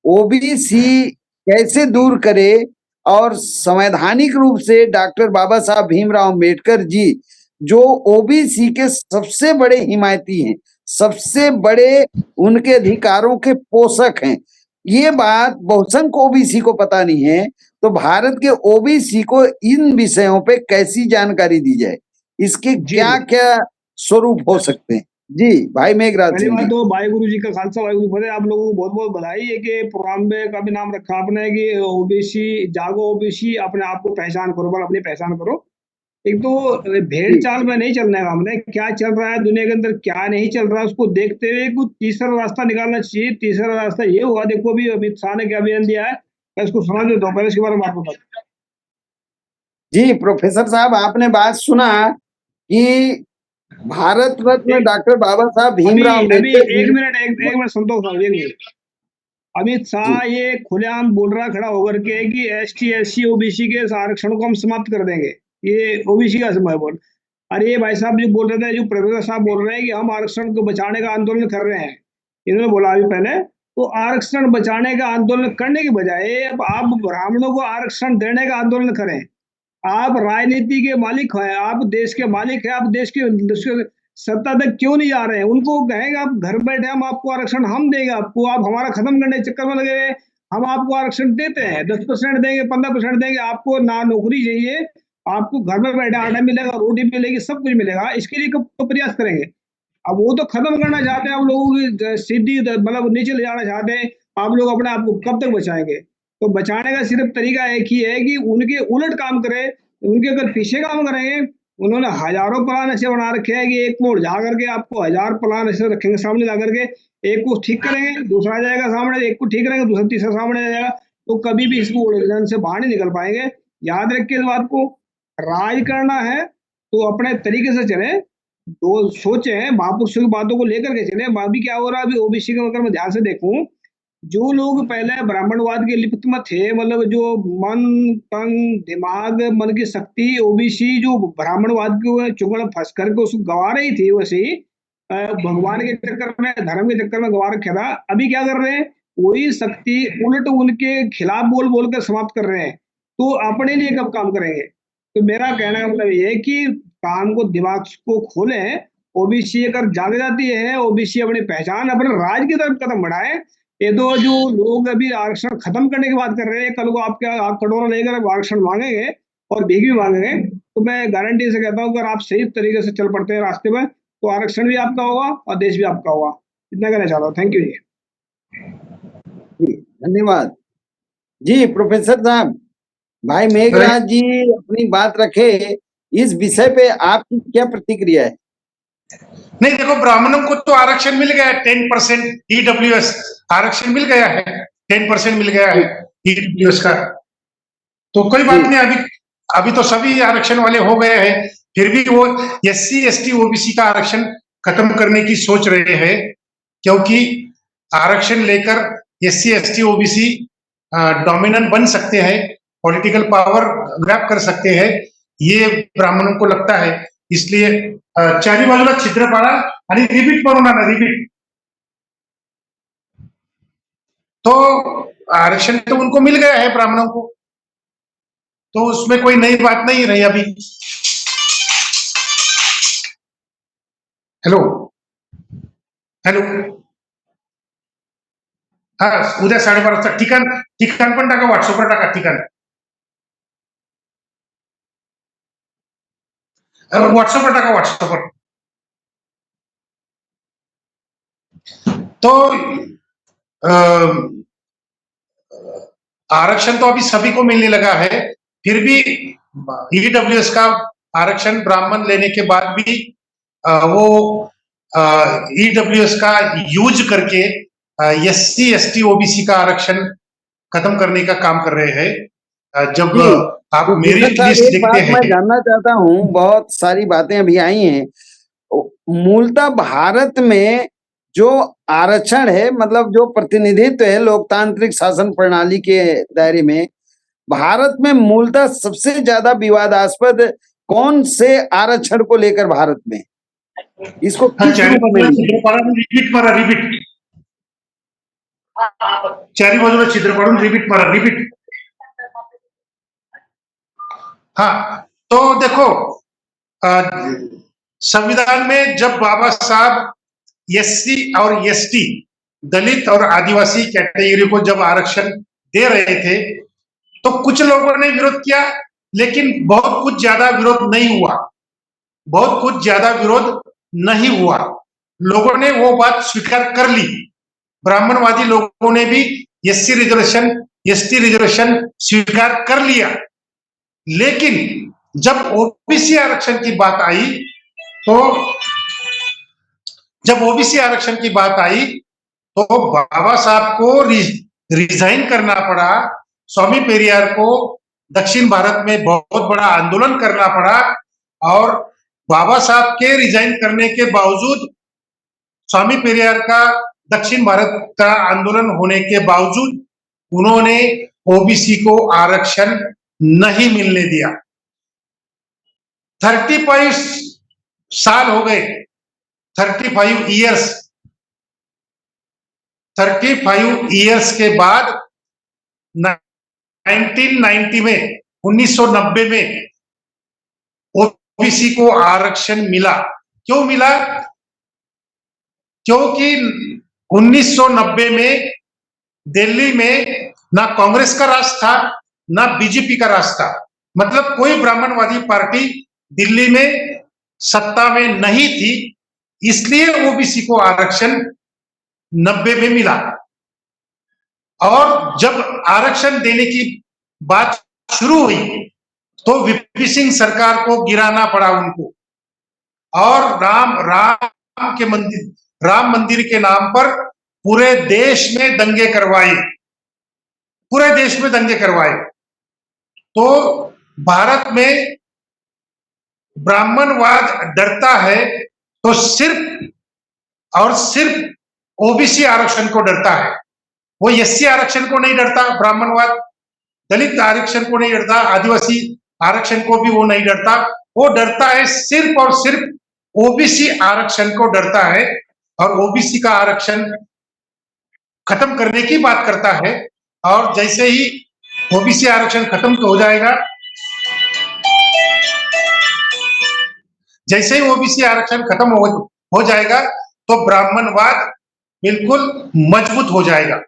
Speaker 1: ओबीसी कैसे दूर करे। और संवैधानिक रूप से डॉक्टर बाबा साहब भीमराव अम्बेडकर जी जो ओबीसी के सबसे बड़े हिमायती हैं, सबसे बड़े उनके अधिकारों के पोषक हैं, ये बात बहुसंख्यक ओबीसी को पता नहीं है। तो भारत के ओबीसी को इन विषयों पे कैसी जानकारी दी जाए, इसके क्या क्या स्वरूप हो सकते हैं? जी भाई मेघराज सिंह जी।
Speaker 3: तो भाई गुरु जी का खालसा, भाई गुरु फतेह। आप लोगों को बहुत बहुत बधाई है कि प्रोग्राम में का भी नाम रखा आपने कि ओबीसी जागो, ओबीसी अपने आप को पहचान करो, बल अपनी पहचान करो। एक तो भेड़ चाल में नहीं चलना है हमने, क्या चल रहा है दुनिया के अंदर, क्या नहीं चल रहा है, उसको देखते हुए कुछ तीसरा रास्ता निकालना चाहिए। तीसरा रास्ता ये हुआ, देखो अभी अमित शाह ने क्या बयान दिया है, मैं इसको समझ लेता हूँ, पहले इसके बारे में आपको बता।
Speaker 1: जी प्रोफेसर साहब, आपने बात सुना कि भारत रत्न डॉक्टर बाबा साहब भीमराव अम्बेडकर।
Speaker 3: एक मिनट संतोष साहब, एक मिनट। अमित शाह ये खुलेआम बोल रहा खड़ा होकर के कि एसटी, एससी, ओबीसी के आरक्षण को हम समाप्त कर देंगे, ये ओबीसी का समय बोल। अरे भाई साहब जो बोल रहे थे, जो प्रोफेसर साहब बोल रहे हैं कि हम आरक्षण को बचाने का आंदोलन कर रहे हैं, इन्होंने बोला अभी पहले। तो आरक्षण बचाने का आंदोलन करने की बजाय अब आप ब्राह्मणों को आरक्षण देने का आंदोलन करें। आप राजनीति के मालिक हैं, आप देश के मालिक हैं, आप देश के सत्ता तक क्यों नहीं जा रहे हैं? उनको कहेंगे आप घर बैठे हम आपको आरक्षण हम देंगे, आपको आप हमारा खत्म करने के चक्कर में लगे हुए। हम आपको आरक्षण देते हैं, 10% देंगे, 15% देंगे, आपको ना नौकरी चाहिए, आपको घर में बैठे आटा मिलेगा, रोटी मिलेगी, सब कुछ मिलेगा। इसके लिए कब प्रयास करेंगे? अब वो तो खत्म करना चाहते हैं, आप लोगों की सीधी मतलब नीचे ले जाना चाहते हैं। आप लोग अपने आप को कब तक बचाएंगे? तो बचाने का सिर्फ तरीका एक ही है कि उनके उलट काम करें, उनके अगर पीछे काम करेंगे। उन्होंने हजारों प्लान ऐसे बना रखे हैं कि एक मोड़ जा करके आपको 1000 प्लान ऐसे रखेंगे सामने ला करके, एक को ठीक करेंगे, दूसरा आ जाएगा सामने, एक को ठीक करेंगे, दूसरा तीसरा सामने आ जाएगा। तो कभी भी इसको उलझन से बाहर नहीं निकल पाएंगे। याद रखिए इस बात को। राज करना है तो अपने तरीके से चले, तो सोचे महापुरुषों की बातों को लेकर के चले। अभी क्या हो रहा है, अभी ओबीसी का अगर मैं ध्यान से देखूं, जो लोग पहले ब्राह्मणवाद के लिप्त में थे, मतलब जो मन तन दिमाग मन की शक्ति ओबीसी जो ब्राह्मणवाद के चुंगल फंस करके उसको गवा रही थी, वैसे ही भगवान के चक्कर में धर्म के चक्कर में गवा रखा था। अभी क्या कर रहे हैं, वही शक्ति उल्ट उनके खिलाफ बोल बोल कर समाप्त कर रहे हैं। तो अपने लिए कब काम करेंगे? तो मेरा कहने का मतलब ये है कि काम को दिमाग को खोलें। ओबीसी अगर जाग जाती है, ओबीसी अपनी पहचान अपने राज की तरफ कदम बढ़ाए। ये तो जो लोग अभी आरक्षण खत्म करने की बात कर रहे हैं, कल को आपके आप कटोरा लेकर आरक्षण मांगेंगे और भीख भी मांगेंगे, तो मैं गारंटी से कहता हूँ अगर आप सही तरीके से चल पड़ते हैं रास्ते में, तो आरक्षण भी आपका होगा और देश भी आपका होगा। इतना कहना चाहता हूँ। थैंक यू जी।
Speaker 1: जी धन्यवाद जी। प्रोफेसर साहब, भाई मेघराज जी अपनी बात रखे, इस विषय पे आपकी क्या प्रतिक्रिया है?
Speaker 2: नहीं, देखो, ब्राह्मणों को तो आरक्षण मिल गया है, 10% ईडब्ल्यूएस आरक्षण मिल गया है, 10% मिल गया है ईडब्ल्यूएस का, तो कोई बात नहीं। अभी तो सभी आरक्षण वाले हो गए हैं, फिर भी वो एससी एसटी ओबीसी का आरक्षण खत्म करने की सोच रहे हैं, क्योंकि आरक्षण लेकर एससी एसटी ओबीसी डोमिनेंट बन सकते हैं, पॉलिटिकल पावर ग्रैब कर सकते हैं, ये ब्राह्मणों को लगता है। इसलिए चारी बाजूला छिद्र पाडा आणि रिपीट करून आणा, रिपीट। तो आरक्षण तो उनको मिल गया है ब्राह्मणों को, तो उसमें कोई नई बात नहीं रही अभी। हेलो हेलो, हाँ, उद्या 12:30 वाजता ठिकाण पण टाका, व्हॉट्सअपवर टाका ठिकाण, व्हॉट्सअपवर टाका, व्हॉट्सअपवर। तो आरक्षण तो अभी सभी को मिलने लगा है, फिर भी ईडब्ल्यूएस का आरक्षण ब्राह्मण लेने के बाद भी वो ईडब्ल्यूएस का यूज करके एससी एसटी ओबीसी का आरक्षण खत्म करने का काम कर रहे हैं। जब आप मेरिट लिस्ट देखते हैं,
Speaker 1: मैं जानना चाहता हूँ, बहुत सारी बातें अभी आई हैं। मूलतः भारत में जो आरक्षण है, मतलब जो प्रतिनिधित्व है लोकतांत्रिक शासन प्रणाली के दायरे में, भारत में मूलतः सबसे ज्यादा विवादास्पद कौन से आरक्षण को लेकर भारत में, इसको किस रूप में
Speaker 2: रिपीट मारा, रिपीट, चारी बाजूला छिद्र पाडून रिपीट मारा, रिपीट। हाँ, तो देखो, संविधान में जब बाबा साहब एससी और एसटी, दलित और आदिवासी कैटेगरी को जब आरक्षण दे रहे थे, तो कुछ लोगों ने विरोध किया, लेकिन बहुत कुछ ज्यादा विरोध नहीं हुआ, बहुत कुछ ज्यादा विरोध नहीं हुआ। लोगों ने वो बात स्वीकार कर ली, ब्राह्मणवादी लोगों ने भी एससी रिजर्वेशन एसटी रिजर्वेशन स्वीकार कर लिया। लेकिन जब ओबीसी आरक्षण की बात आई, तो जब ओबीसी आरक्षण की बात आई तो बाबा साहब को रिजाइन करना पड़ा, स्वामी पेरियार को दक्षिण भारत में बहुत बड़ा आंदोलन करना पड़ा, और बाबा साहब के रिजाइन करने के बावजूद, स्वामी पेरियार का दक्षिण भारत का आंदोलन होने के बावजूद, उन्होंने ओबीसी को आरक्षण नहीं मिलने दिया। 35 साल हो गए, 35 इयर्स के बाद 1990 में 1990 में ओबीसी को आरक्षण मिला। क्यों मिला? क्योंकि 1990 में दिल्ली में ना कांग्रेस का राज था, ना बीजेपी का राज था, मतलब कोई ब्राह्मणवादी पार्टी दिल्ली में सत्ता में नहीं थी, इसलिए ओबीसी को आरक्षण 90 में मिला। और जब आरक्षण देने की बात शुरू हुई तो वीपी सिंह सरकार को गिराना पड़ा उनको, और राम मंदिर के नाम पर पूरे देश में दंगे करवाए, पूरे देश में दंगे करवाए। तो भारत में ब्राह्मणवाद डरता है तो सिर्फ और सिर्फ ओबीसी आरक्षण को डरता है। वो एससी आरक्षण को नहीं डरता ब्राह्मणवाद, दलित आरक्षण को नहीं डरता, आदिवासी आरक्षण को भी वो नहीं डरता। वो डरता है सिर्फ और सिर्फ ओबीसी आरक्षण को डरता है और ओबीसी का आरक्षण खत्म करने की बात करता है। और जैसे ही ओबीसी आरक्षण खत्म हो जाएगा, जैसे ही ओबीसी आरक्षण खत्म हो जाएगा तो ब्राह्मणवाद बिल्कुल मजबूत हो जाएगा।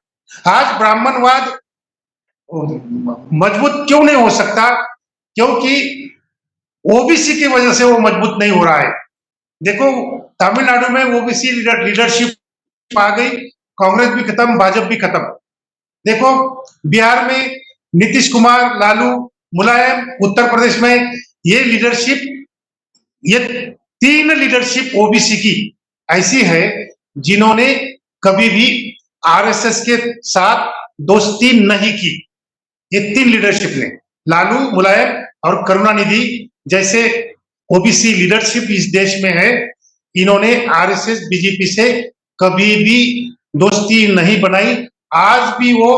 Speaker 2: आज ब्राह्मणवाद मजबूत क्यों नहीं हो सकता? क्योंकि ओबीसी की वजह से वो मजबूत नहीं हो रहा है। देखो, तमिलनाडु में ओबीसी लीडरशिप आ गई, कांग्रेस भी खत्म, भाजपा भी खत्म। देखो, बिहार में नीतीश कुमार, लालू, मुलायम, उत्तर प्रदेश में ये लीडरशिप, ये तीन लीडरशिप ओबीसी की ऐसी है जिन्होंने कभी भी आरएसएस के साथ दोस्ती नहीं की। ये तीन लीडरशिप ने, लालू, मुलायम और करुणानिधि जैसे ओबीसी लीडरशिप इस देश में है, इन्होंने आरएसएस, बीजेपी से कभी भी दोस्ती नहीं बनाई। आज भी वो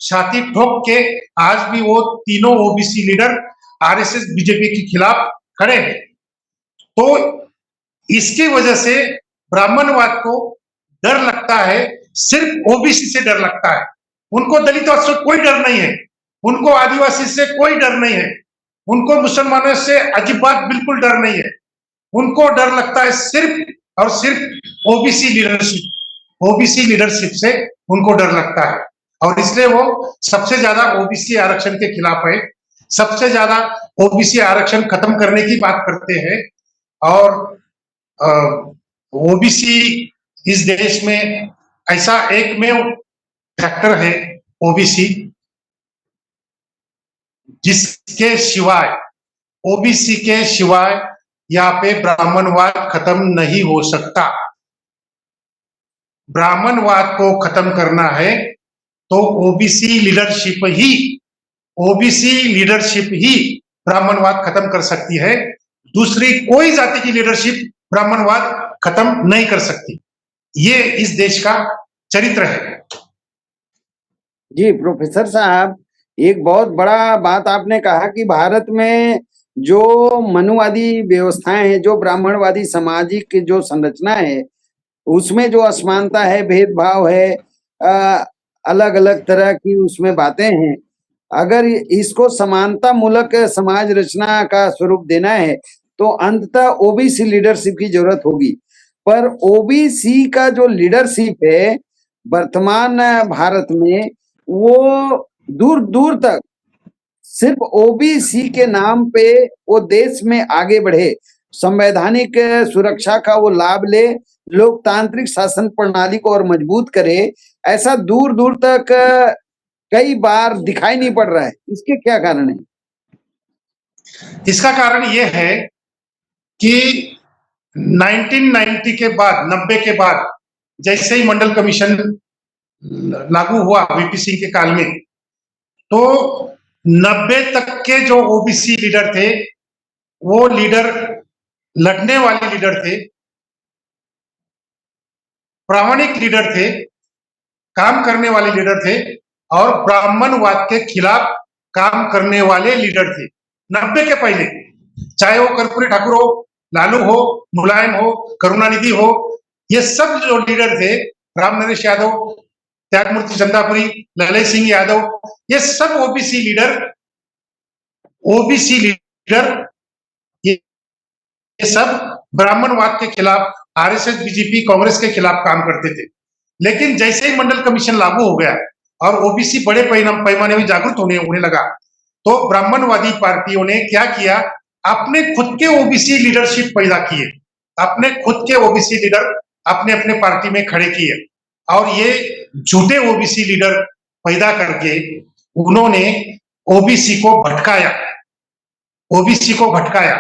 Speaker 2: छाती ठोक के, आज भी वो तीनों ओबीसी लीडर आरएसएस, बीजेपी के खिलाफ खड़े हैं। तो इसकी वजह से ब्राह्मणवाद को डर लगता है, सिर्फ ओबीसी से डर लगता है। उनको दलितों से कोई डर नहीं है, उनको आदिवासी से कोई डर नहीं है, उनको मुसलमानों से अजीबात बिल्कुल डर नहीं है। उनको डर लगता है सिर्फ और सिर्फ ओबीसी लीडरशिप से उनको डर लगता है। और इसलिए वो सबसे ज्यादा ओबीसी आरक्षण के खिलाफ है, सबसे ज्यादा ओबीसी आरक्षण खत्म करने की बात करते हैं। और ओबीसी इस देश में ऐसा एकमेव फैक्टर है ओबीसी, जिसके सिवाय, ओबीसी के सिवाय यहाँ पे ब्राह्मणवाद खत्म नहीं हो सकता। ब्राह्मणवाद को खत्म करना है तो ओबीसी लीडरशिप ही ब्राह्मणवाद खत्म कर सकती है। दूसरी कोई जाति की लीडरशिप ब्राह्मणवाद खत्म नहीं कर सकती। ये इस देश का चरित्र है।
Speaker 1: जी प्रोफेसर साहब, एक बहुत बड़ा बात आपने कहा कि भारत में जो मनुवादी व्यवस्थाएं हैं, जो ब्राह्मणवादी सामाजिक जो संरचना है, उसमें जो असमानता है, भेदभाव है, अलग अलग तरह की उसमें बातें हैं। अगर इसको समानता मूलक समाज रचना का स्वरूप देना है तो अंततः ओबीसी लीडरशिप की जरूरत होगी। पर ओबीसी का जो लीडरशिप है वर्तमान भारत में, वो दूर दूर तक सिर्फ ओबीसी के नाम पे वो देश में आगे बढ़े, संवैधानिक सुरक्षा का वो लाभ ले, लोकतांत्रिक शासन प्रणाली को और मजबूत करे, ऐसा दूर दूर तक कई बार दिखाई नहीं पड़ रहा है। इसके क्या कारण है?
Speaker 2: इसका कारण ये है कि 1990 के बाद, 90 के बाद, जैसे ही मंडल कमीशन लागू हुआ वीपी सिंह के काल में, तो 90 तक के जो ओबीसी लीडर थे, वो लीडर लड़ने वाले लीडर थे, प्रामाणिक लीडर थे, काम करने वाले लीडर थे और ब्राह्मणवाद के खिलाफ काम करने वाले लीडर थे। 90 के पहले, चाहे वो कर्पूरी ठाकुर हो, लालू हो, मुलायम हो, करुणानिधि हो, ये सब जो लीडर थे, राम नरेश यादव, त्यागमूर्ति चंदापुरी, ललित सिंह यादव, ये सब ओबीसी लीडर ये सब ब्राह्मणवाद के खिलाफ, आरएसएस, बीजेपी, कांग्रेस के खिलाफ काम करते थे। लेकिन जैसे ही मंडल कमीशन लागू हो गया और ओबीसी बड़े पैमाने में जागरूक होने लगा, तो ब्राह्मणवादी पार्टियों ने क्या किया, अपने खुद के ओबीसी लीडरशिप पैदा किए, अपने खुद के ओबीसी लीडर अपने अपने पार्टी में खड़े किए और ये झूठे ओबीसी लीडर पैदा करके उन्होंने ओबीसी को भटकाया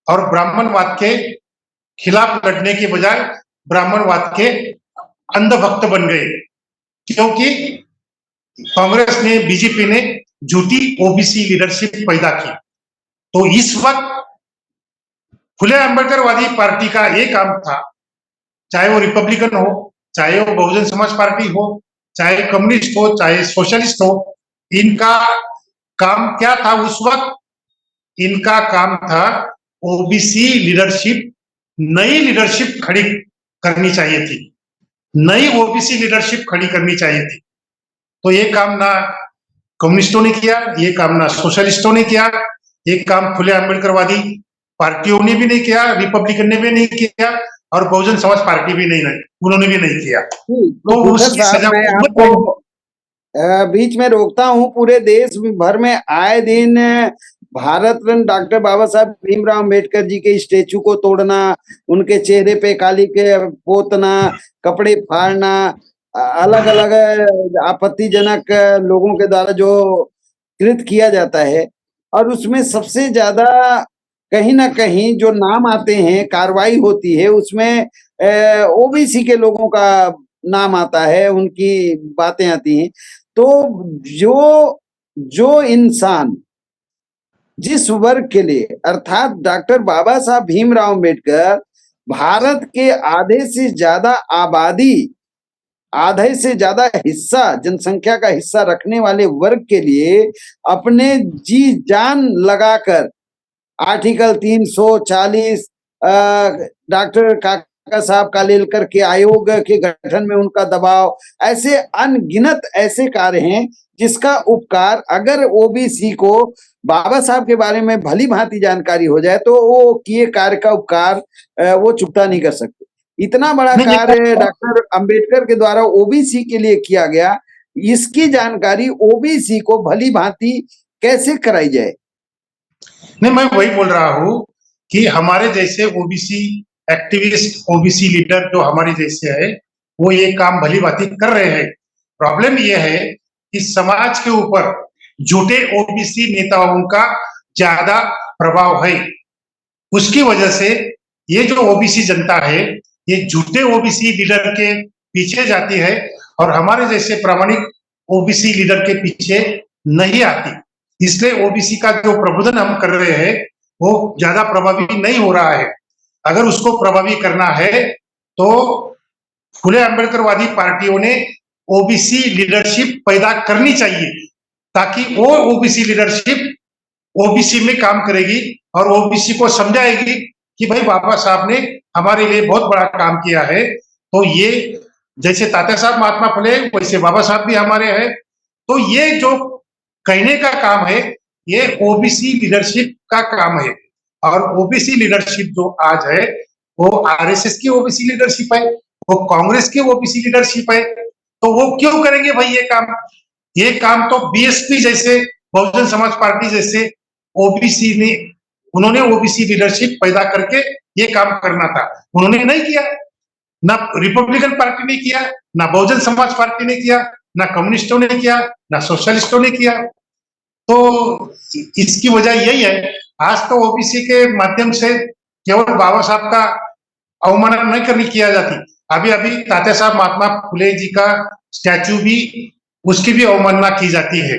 Speaker 2: और ब्राह्मणवाद के खिलाफ लड़ने के बजाय ब्राह्मणवाद के अंधभक्त बन गए, क्योंकि कांग्रेस ने, बीजेपी ने झूठी ओबीसी लीडरशिप पैदा की। तो इस वक्त फुले आंबेडकरवादी पार्टी का ये काम था, चाहे वो रिपब्लिकन हो, चाहे वो बहुजन समाज पार्टी हो, चाहे कम्युनिस्ट हो, चाहे सोशलिस्ट हो, इनका काम क्या था उस वक्त? इनका काम था ओबीसी लीडरशिप, नई लीडरशिप खड़ी करनी चाहिए थी, नई ओबीसी लीडरशिप खड़ी करनी चाहिए थी। तो ये काम ना कम्युनिस्टों ने किया, ये काम ना सोशलिस्टों ने किया, ये काम फुले आंबेडकरवादी पार्टियों ने भी नहीं किया, रिपब्लिकन ने भी नहीं किया और बहुजन समाज पार्टी भी नहीं, उन्होंने भी नहीं किया। तो उसकी सजा
Speaker 1: मैं आपको बीच में रोकता हूँ। पूरे देश भर में आए दिन भारत रत्न डॉक्टर बाबा साहब भीमराव अम्बेडकर जी के स्टेचू को तोड़ना, उनके चेहरे पे काली के पोतना, कपड़े फाड़ना, अलग अलग आपत्तिजनक लोगों के द्वारा जो कृत किया जाता है, और उसमें सबसे ज्यादा कहीं ना कहीं जो नाम आते हैं, कार्रवाई होती है, उसमें ओबीसी के लोगों का नाम आता है, उनकी बातें आती हैं। तो जो इंसान जिस वर्ग के लिए, अर्थात डॉक्टर बाबा साहब भीमराव अम्बेडकर भारत के आधे से ज्यादा आबादी, आधे से ज्यादा हिस्सा, जनसंख्या का हिस्सा रखने वाले वर्ग के लिए अपने जी जान लगाकर आर्टिकल 340 डॉक्टर काका साहब का लेकर के आयोग के गठन में उनका दबाव, ऐसे अनगिनत ऐसे कार्य हैं जिसका उपकार अगर ओबीसी को बाबा साहब के बारे में भली भांति जानकारी हो जाए तो वो किए कार्य का उपकार वो चुकता नहीं कर सकते। इतना बड़ा कार्य डॉक्टर अंबेडकर के द्वारा ओबीसी के लिए किया गया, इसकी जानकारी ओबीसी को भली भांति कैसे कराई जाए?
Speaker 2: नहीं, मैं वही बोल रहा हूँ कि हमारे जैसे ओबीसी एक्टिविस्ट, ओबीसी लीडर जो हमारे जैसे है, वो ये काम भली भांति कर रहे हैं। प्रॉब्लम ये है कि समाज के ऊपर झूठे ओबीसी नेताओं का ज्यादा प्रभाव है। उसकी वजह से ये जो ओबीसी जनता है, ये झूठे ओबीसी लीडर के पीछे जाती है और हमारे जैसे प्रामाणिक ओबीसी लीडर के पीछे नहीं आती। इसलिए ओबीसी का जो प्रबोधन हम कर रहे हैं वो ज्यादा प्रभावी नहीं हो रहा है। अगर उसको प्रभावी करना है तो फुले आंबेडकरवादी पार्टियों ने ओबीसी लीडरशिप पैदा करनी चाहिए, ताकि वो ओबीसी लीडरशिप ओबीसी में काम करेगी और ओबीसी को समझाएगी कि भाई बाबा साहब ने हमारे लिए बहुत बड़ा काम किया है। तो ये जैसे तात्या साहब महात्मा फुले, वैसे बाबा साहब भी हमारे हैं। तो ये जो कहने का काम है, ये ओबीसी लीडरशिप का काम है। और ओबीसी लीडरशिप जो आज है वो आरएसएस की ओबीसी लीडरशिप है, वो कांग्रेस की ओबीसी लीडरशिप है। तो वो क्यों करेंगे भाई ये काम? ये काम तो बीएसपी जैसे, बहुजन समाज पार्टी जैसे ओबीसी ने, उन्होंने ओबीसी लीडरशिप पैदा करके ये काम करना था, उन्होंने नहीं किया। ना रिपब्लिकन पार्टी ने किया, ना बहुजन समाज पार्टी ने किया, ना कम्युनिस्टों ने किया, ना सोशलिस्टों ने किया। तो इसकी वजह यही है। आज तो ओबीसी के माध्यम से केवल बाबा साहब का अवमानना नहीं करनी किया जाती, अभी अभी तात्या साहब महात्मा फुले जी का स्टैचू भी, उसकी भी अवमानना की जाती है।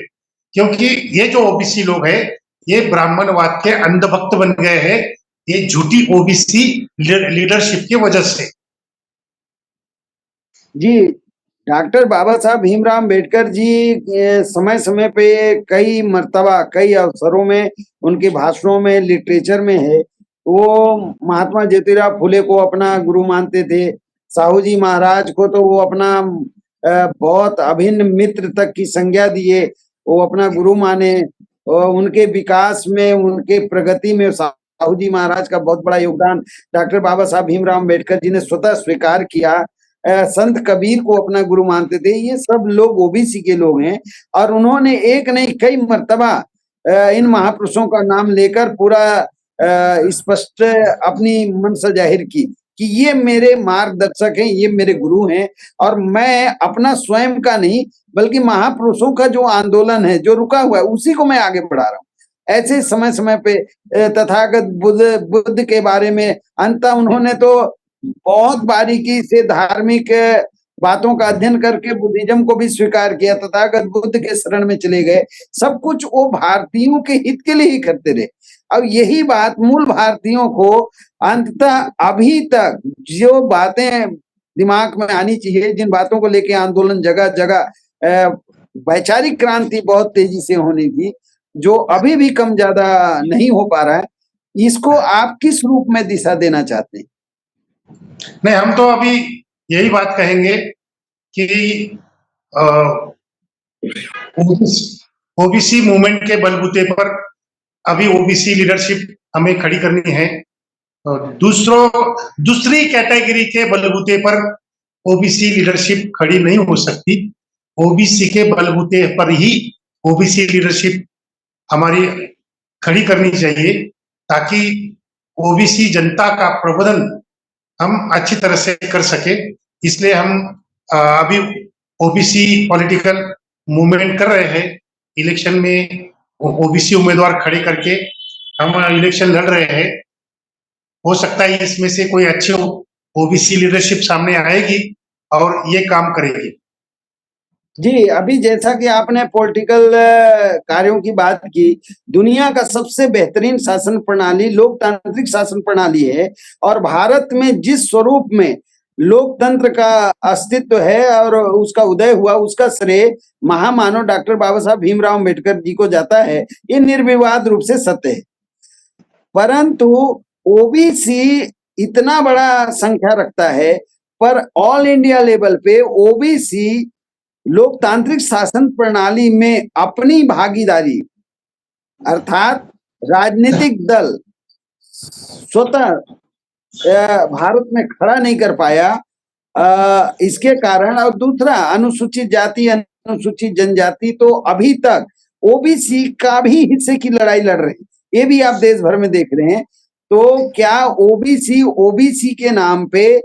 Speaker 2: क्योंकि ये जो ओबीसी लोग हैं, ये ब्राह्मणवाद के अंधभक्त बन गए हैं, ये झूठी ओबीसी लीडरशिप की वजह से।
Speaker 1: जी, डॉक्टर बाबा साहब भीमराव अम्बेडकर जी समय समय पे कई मर्तबा, कई अवसरों में, उनके भाषणों में, लिटरेचर में है, वो महात्मा ज्योतिराव फुले को अपना गुरु मानते थे। साहू जी महाराज को तो वो अपना बहुत अभिन्न मित्र तक की संज्ञा दिए, वो अपना गुरु माने। और उनके विकास में, उनके प्रगति में साहू जी महाराज का बहुत बड़ा योगदान डॉक्टर बाबा साहब भीमराव अम्बेडकर जी ने स्वतः स्वीकार किया। संत कबीर को अपना गुरु मानते थे। ये सब लोग ओबीसी के लोग हैं और उन्होंने एक नहीं कई मर्तबा इन महापुरुषों का नाम लेकर पूरा स्पष्ट अपनी मनसा जाहिर की कि ये मेरे मार्गदर्शक हैं, ये मेरे गुरु हैं और मैं अपना स्वयं का नहीं बल्कि महापुरुषों का जो आंदोलन है, जो रुका हुआ है, उसी को मैं आगे बढ़ा रहा हूँ। ऐसे समय समय पे तथागत बुद्ध के बारे में अंत उन्होंने तो बहुत बारीकी से धार्मिक बातों का अध्ययन करके बुद्धिज्म को भी स्वीकार किया, तथागत बुद्ध के शरण में चले गए, सब कुछ वो भारतीयों के हित के लिए ही करते रहे। अब यही बात मूल भारतीयों को अंततः अभी तक जो बातें दिमाग में आनी चाहिए, जिन बातों को लेके आंदोलन जगह जगह वैचारिक क्रांति बहुत तेजी से होने की, जो अभी भी कम ज्यादा नहीं हो पा रहा है, इसको आप किस रूप में दिशा देना चाहते हैं?
Speaker 2: नहीं, हम तो अभी यही बात कहेंगे कि ओबीसी मूवमेंट के बलबूते पर अभी ओबीसी लीडरशिप हमें खड़ी करनी है। दूसरी कैटेगरी के बलबूते पर ओबीसी लीडरशिप खड़ी नहीं हो सकती। ओबीसी के बलबूते पर ही ओबीसी लीडरशिप हमारी खड़ी करनी चाहिए, ताकि ओबीसी जनता का प्रबंधन हम अच्छी तरह से कर सके। इसलिए हम अभी ओबीसी पॉलिटिकल मूवमेंट कर रहे हैं। इलेक्शन में ओबीसी उम्मीदवार खड़े करके हम इलेक्शन लड़ रहे हैं। हो सकता है इसमें से कोई अच्छी ओबीसी लीडरशिप सामने आएगी और ये काम करेगी।
Speaker 1: जी, अभी जैसा कि आपने पॉलिटिकल कार्यों की बात की, दुनिया का सबसे बेहतरीन शासन प्रणाली लोकतांत्रिक शासन प्रणाली है, और भारत में जिस स्वरूप में लोकतंत्र का अस्तित्व है और उसका उदय हुआ, उसका श्रेय महामानव डॉक्टर बाबा साहब भीमराव अम्बेडकर जी को जाता है। ये निर्विवाद रूप से सत्य है। परंतु ओबीसी इतना बड़ा संख्या रखता है, पर ऑल इंडिया लेवल पे ओबीसी लोकतांत्रिक शासन प्रणाली में अपनी भागीदारी, अर्थात राजनीतिक दल स्वतः भारत में खड़ा नहीं कर पाया। इसके कारण, और दूसरा अनुसूचित जाति अनुसूचित जनजाति तो अभी तक ओबीसी का भी हिस्से की लड़ाई लड़ रहे हैं, ये भी आप देश भर में देख रहे हैं। तो क्या ओबीसी के नाम पे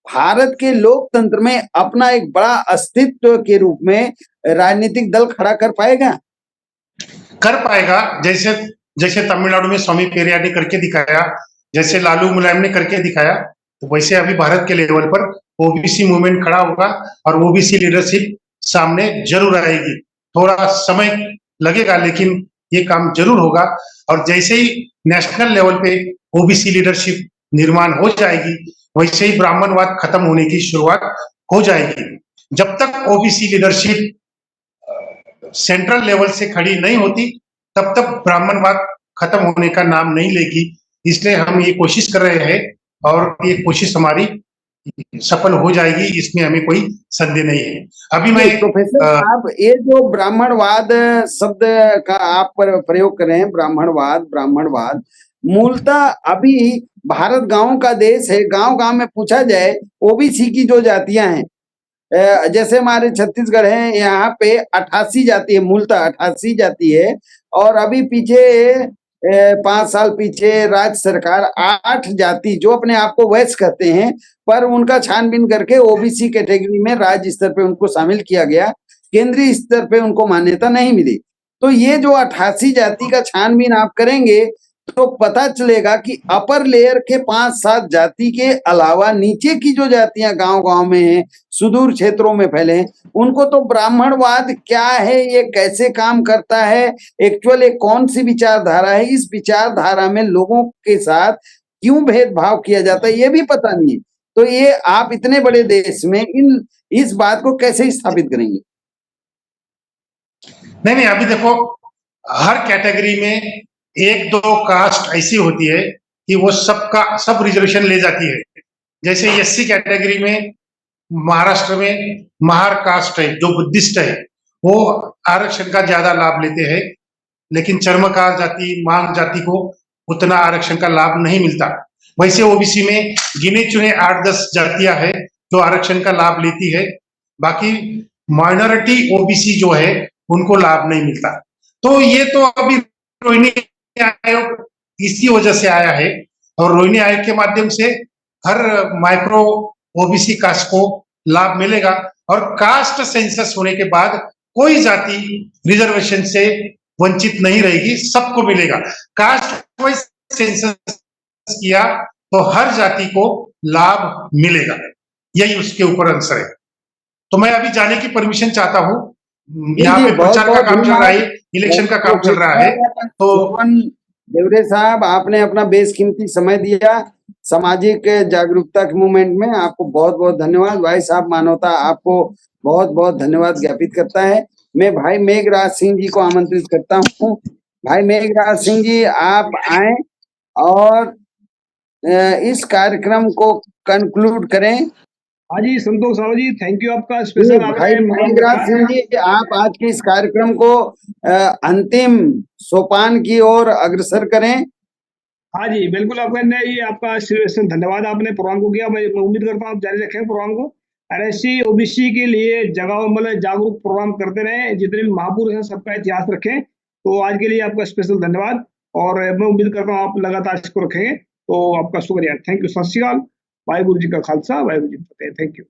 Speaker 1: भारत के लोकतंत्र में अपना एक बड़ा अस्तित्व के रूप में राजनीतिक दल खड़ा कर पाएगा?
Speaker 2: कर पाएगा। जैसे तमिलनाडु में स्वामी पेरियार ने करके दिखाया, जैसे लालू मुलायम ने करके दिखाया, तो वैसे अभी भारत के लेवल पर ओबीसी मूवमेंट खड़ा होगा और ओबीसी लीडरशिप सामने जरूर आएगी। थोड़ा समय लगेगा, लेकिन ये काम जरूर होगा। और जैसे ही नेशनल लेवल पे ओबीसी लीडरशिप निर्माण हो जाएगी, वैसे ही ब्राह्मणवाद खत्म होने की शुरुआत हो जाएगी। जब तक ओबीसी लीडरशिप सेंट्रल लेवल से खड़ी नहीं होती, तब तक ब्राह्मणवाद खत्म होने का नाम नहीं लेगी। इसलिए हम ये कोशिश कर रहे हैं और ये कोशिश हमारी सफल हो जाएगी, इसमें हमें कोई संदेह नहीं है। अभी मैं
Speaker 1: प्रोफेसर साहब, ये जो ब्राह्मणवाद शब्द का आप प्रयोग कर रहे हैं, ब्राह्मणवाद मूलतः अभी भारत गांव का देश है। गांव में पूछा जाए ओबीसी की जो जातियां हैं, जैसे हमारे छत्तीसगढ़ है, यहाँ पे 88 जाति है, मूलतः 88 जाति है। और अभी पीछे 5 साल पीछे राज्य सरकार 8 जाति जो अपने आप को वैश्य कहते हैं, पर उनका छानबीन करके ओबीसी कैटेगरी में राज्य स्तर पे उनको शामिल किया गया, केंद्रीय स्तर पे उनको मान्यता नहीं मिली। तो ये जो 88 जाति का छानबीन आप करेंगे तो पता चलेगा कि अपर लेयर के 5-7 जाति के अलावा नीचे की जो जातियां गांव में हैं, सुदूर क्षेत्रों में फैले हैं, उनको तो ब्राह्मणवाद क्या है, ये कैसे काम करता है, एक्चुअल एक कौन सी विचारधारा है, इस विचारधारा में लोगों के साथ क्यों भेदभाव किया जाता है, ये भी पता नहीं है। तो ये आप इतने बड़े देश में इस बात को कैसे स्थापित करेंगे?
Speaker 2: नहीं, अभी देखो, हर कैटेगरी में 1-2 कास्ट ऐसी होती है कि वो सब रिजर्वेशन ले जाती है। जैसे एससी कैटेगरी में महाराष्ट्र में महार कास्ट है, जो बुद्धिस्ट है, वो आरक्षण का ज्यादा लाभ लेते हैं, लेकिन चर्मकार जाति, मांग जाति को उतना आरक्षण का लाभ नहीं मिलता। वैसे ओबीसी में गिने चुने 8-10 जातियां हैं जो आरक्षण का लाभ लेती है, बाकी माइनॉरिटी ओबीसी जो है उनको लाभ नहीं मिलता। तो ये तो अभी रोहिणी आयोग इसी वजह से आया है, और रोहिणी आयोग के माध्यम से हर माइक्रो ओबीसी कास्ट को लाभ मिलेगा। और कास्ट सेंसस होने के बाद कोई जाति रिजर्वेशन से वंचित नहीं रहेगी, सबको मिलेगा। कास्ट वाइज सेंसस किया तो हर जाति को लाभ मिलेगा, यही उसके ऊपर आंसर है। तो मैं अभी जाने की परमिशन चाहता हूँ।
Speaker 1: जी
Speaker 2: यहाँ
Speaker 1: जी,
Speaker 2: पे
Speaker 1: बहुत
Speaker 2: प्रचार का
Speaker 1: बहुत
Speaker 2: काम चल रहा है,
Speaker 1: धन्यवाद।
Speaker 2: इलेक्शन का काम चल रहा है, तो
Speaker 1: मोहन देवरे साहब, आपने अपना बेशकीमती समय दिया सामाजिक जागरूकता के मूवमेंट में। आपको बहुत बहुत धन्यवाद। भाई साहब मानवता आपको बहुत बहुत धन्यवाद ज्ञापित करता है। मैं भाई मेघराज सिंह जी को आमंत्रित करता हूँ। भाई मेघराज सिंह जी, आप आए और इस कार्यक्रम को कंक्लूड करें।
Speaker 3: हाँ जी संतोष साहू जी, थैंक यू, आपका
Speaker 1: जी
Speaker 3: स्पेशल
Speaker 1: भाई
Speaker 3: आपने मुकाम
Speaker 1: मेघराज
Speaker 3: रखा।
Speaker 1: सिंह जी, आप आज के इस कार्यक्रम को अंतिम सोपान की ओर अग्रसर करें।
Speaker 3: हाँ जी बिल्कुल, आपने ये आपका धन्यवाद, आपने प्रोग्राम को किया। मैं उम्मीद करता हूँ आप जारी रखें प्रोग्राम को। एससी ओबीसी के लिए जगह मतलब जागरूक प्रोग्राम करते रहें, जितने भी महापुरुष हैं सबका इतिहास रखें। तो आज के लिए आपका स्पेशल धन्यवाद, और मैं उम्मीद करता हूँ आप लगातार इसको रखेंगे। तो आपका शुक्रिया, थैंक यू, सत श्री अकाल। वाहिगुरु जी का खालसा, वाहिगुरु जी की फतेह, थैंक यू।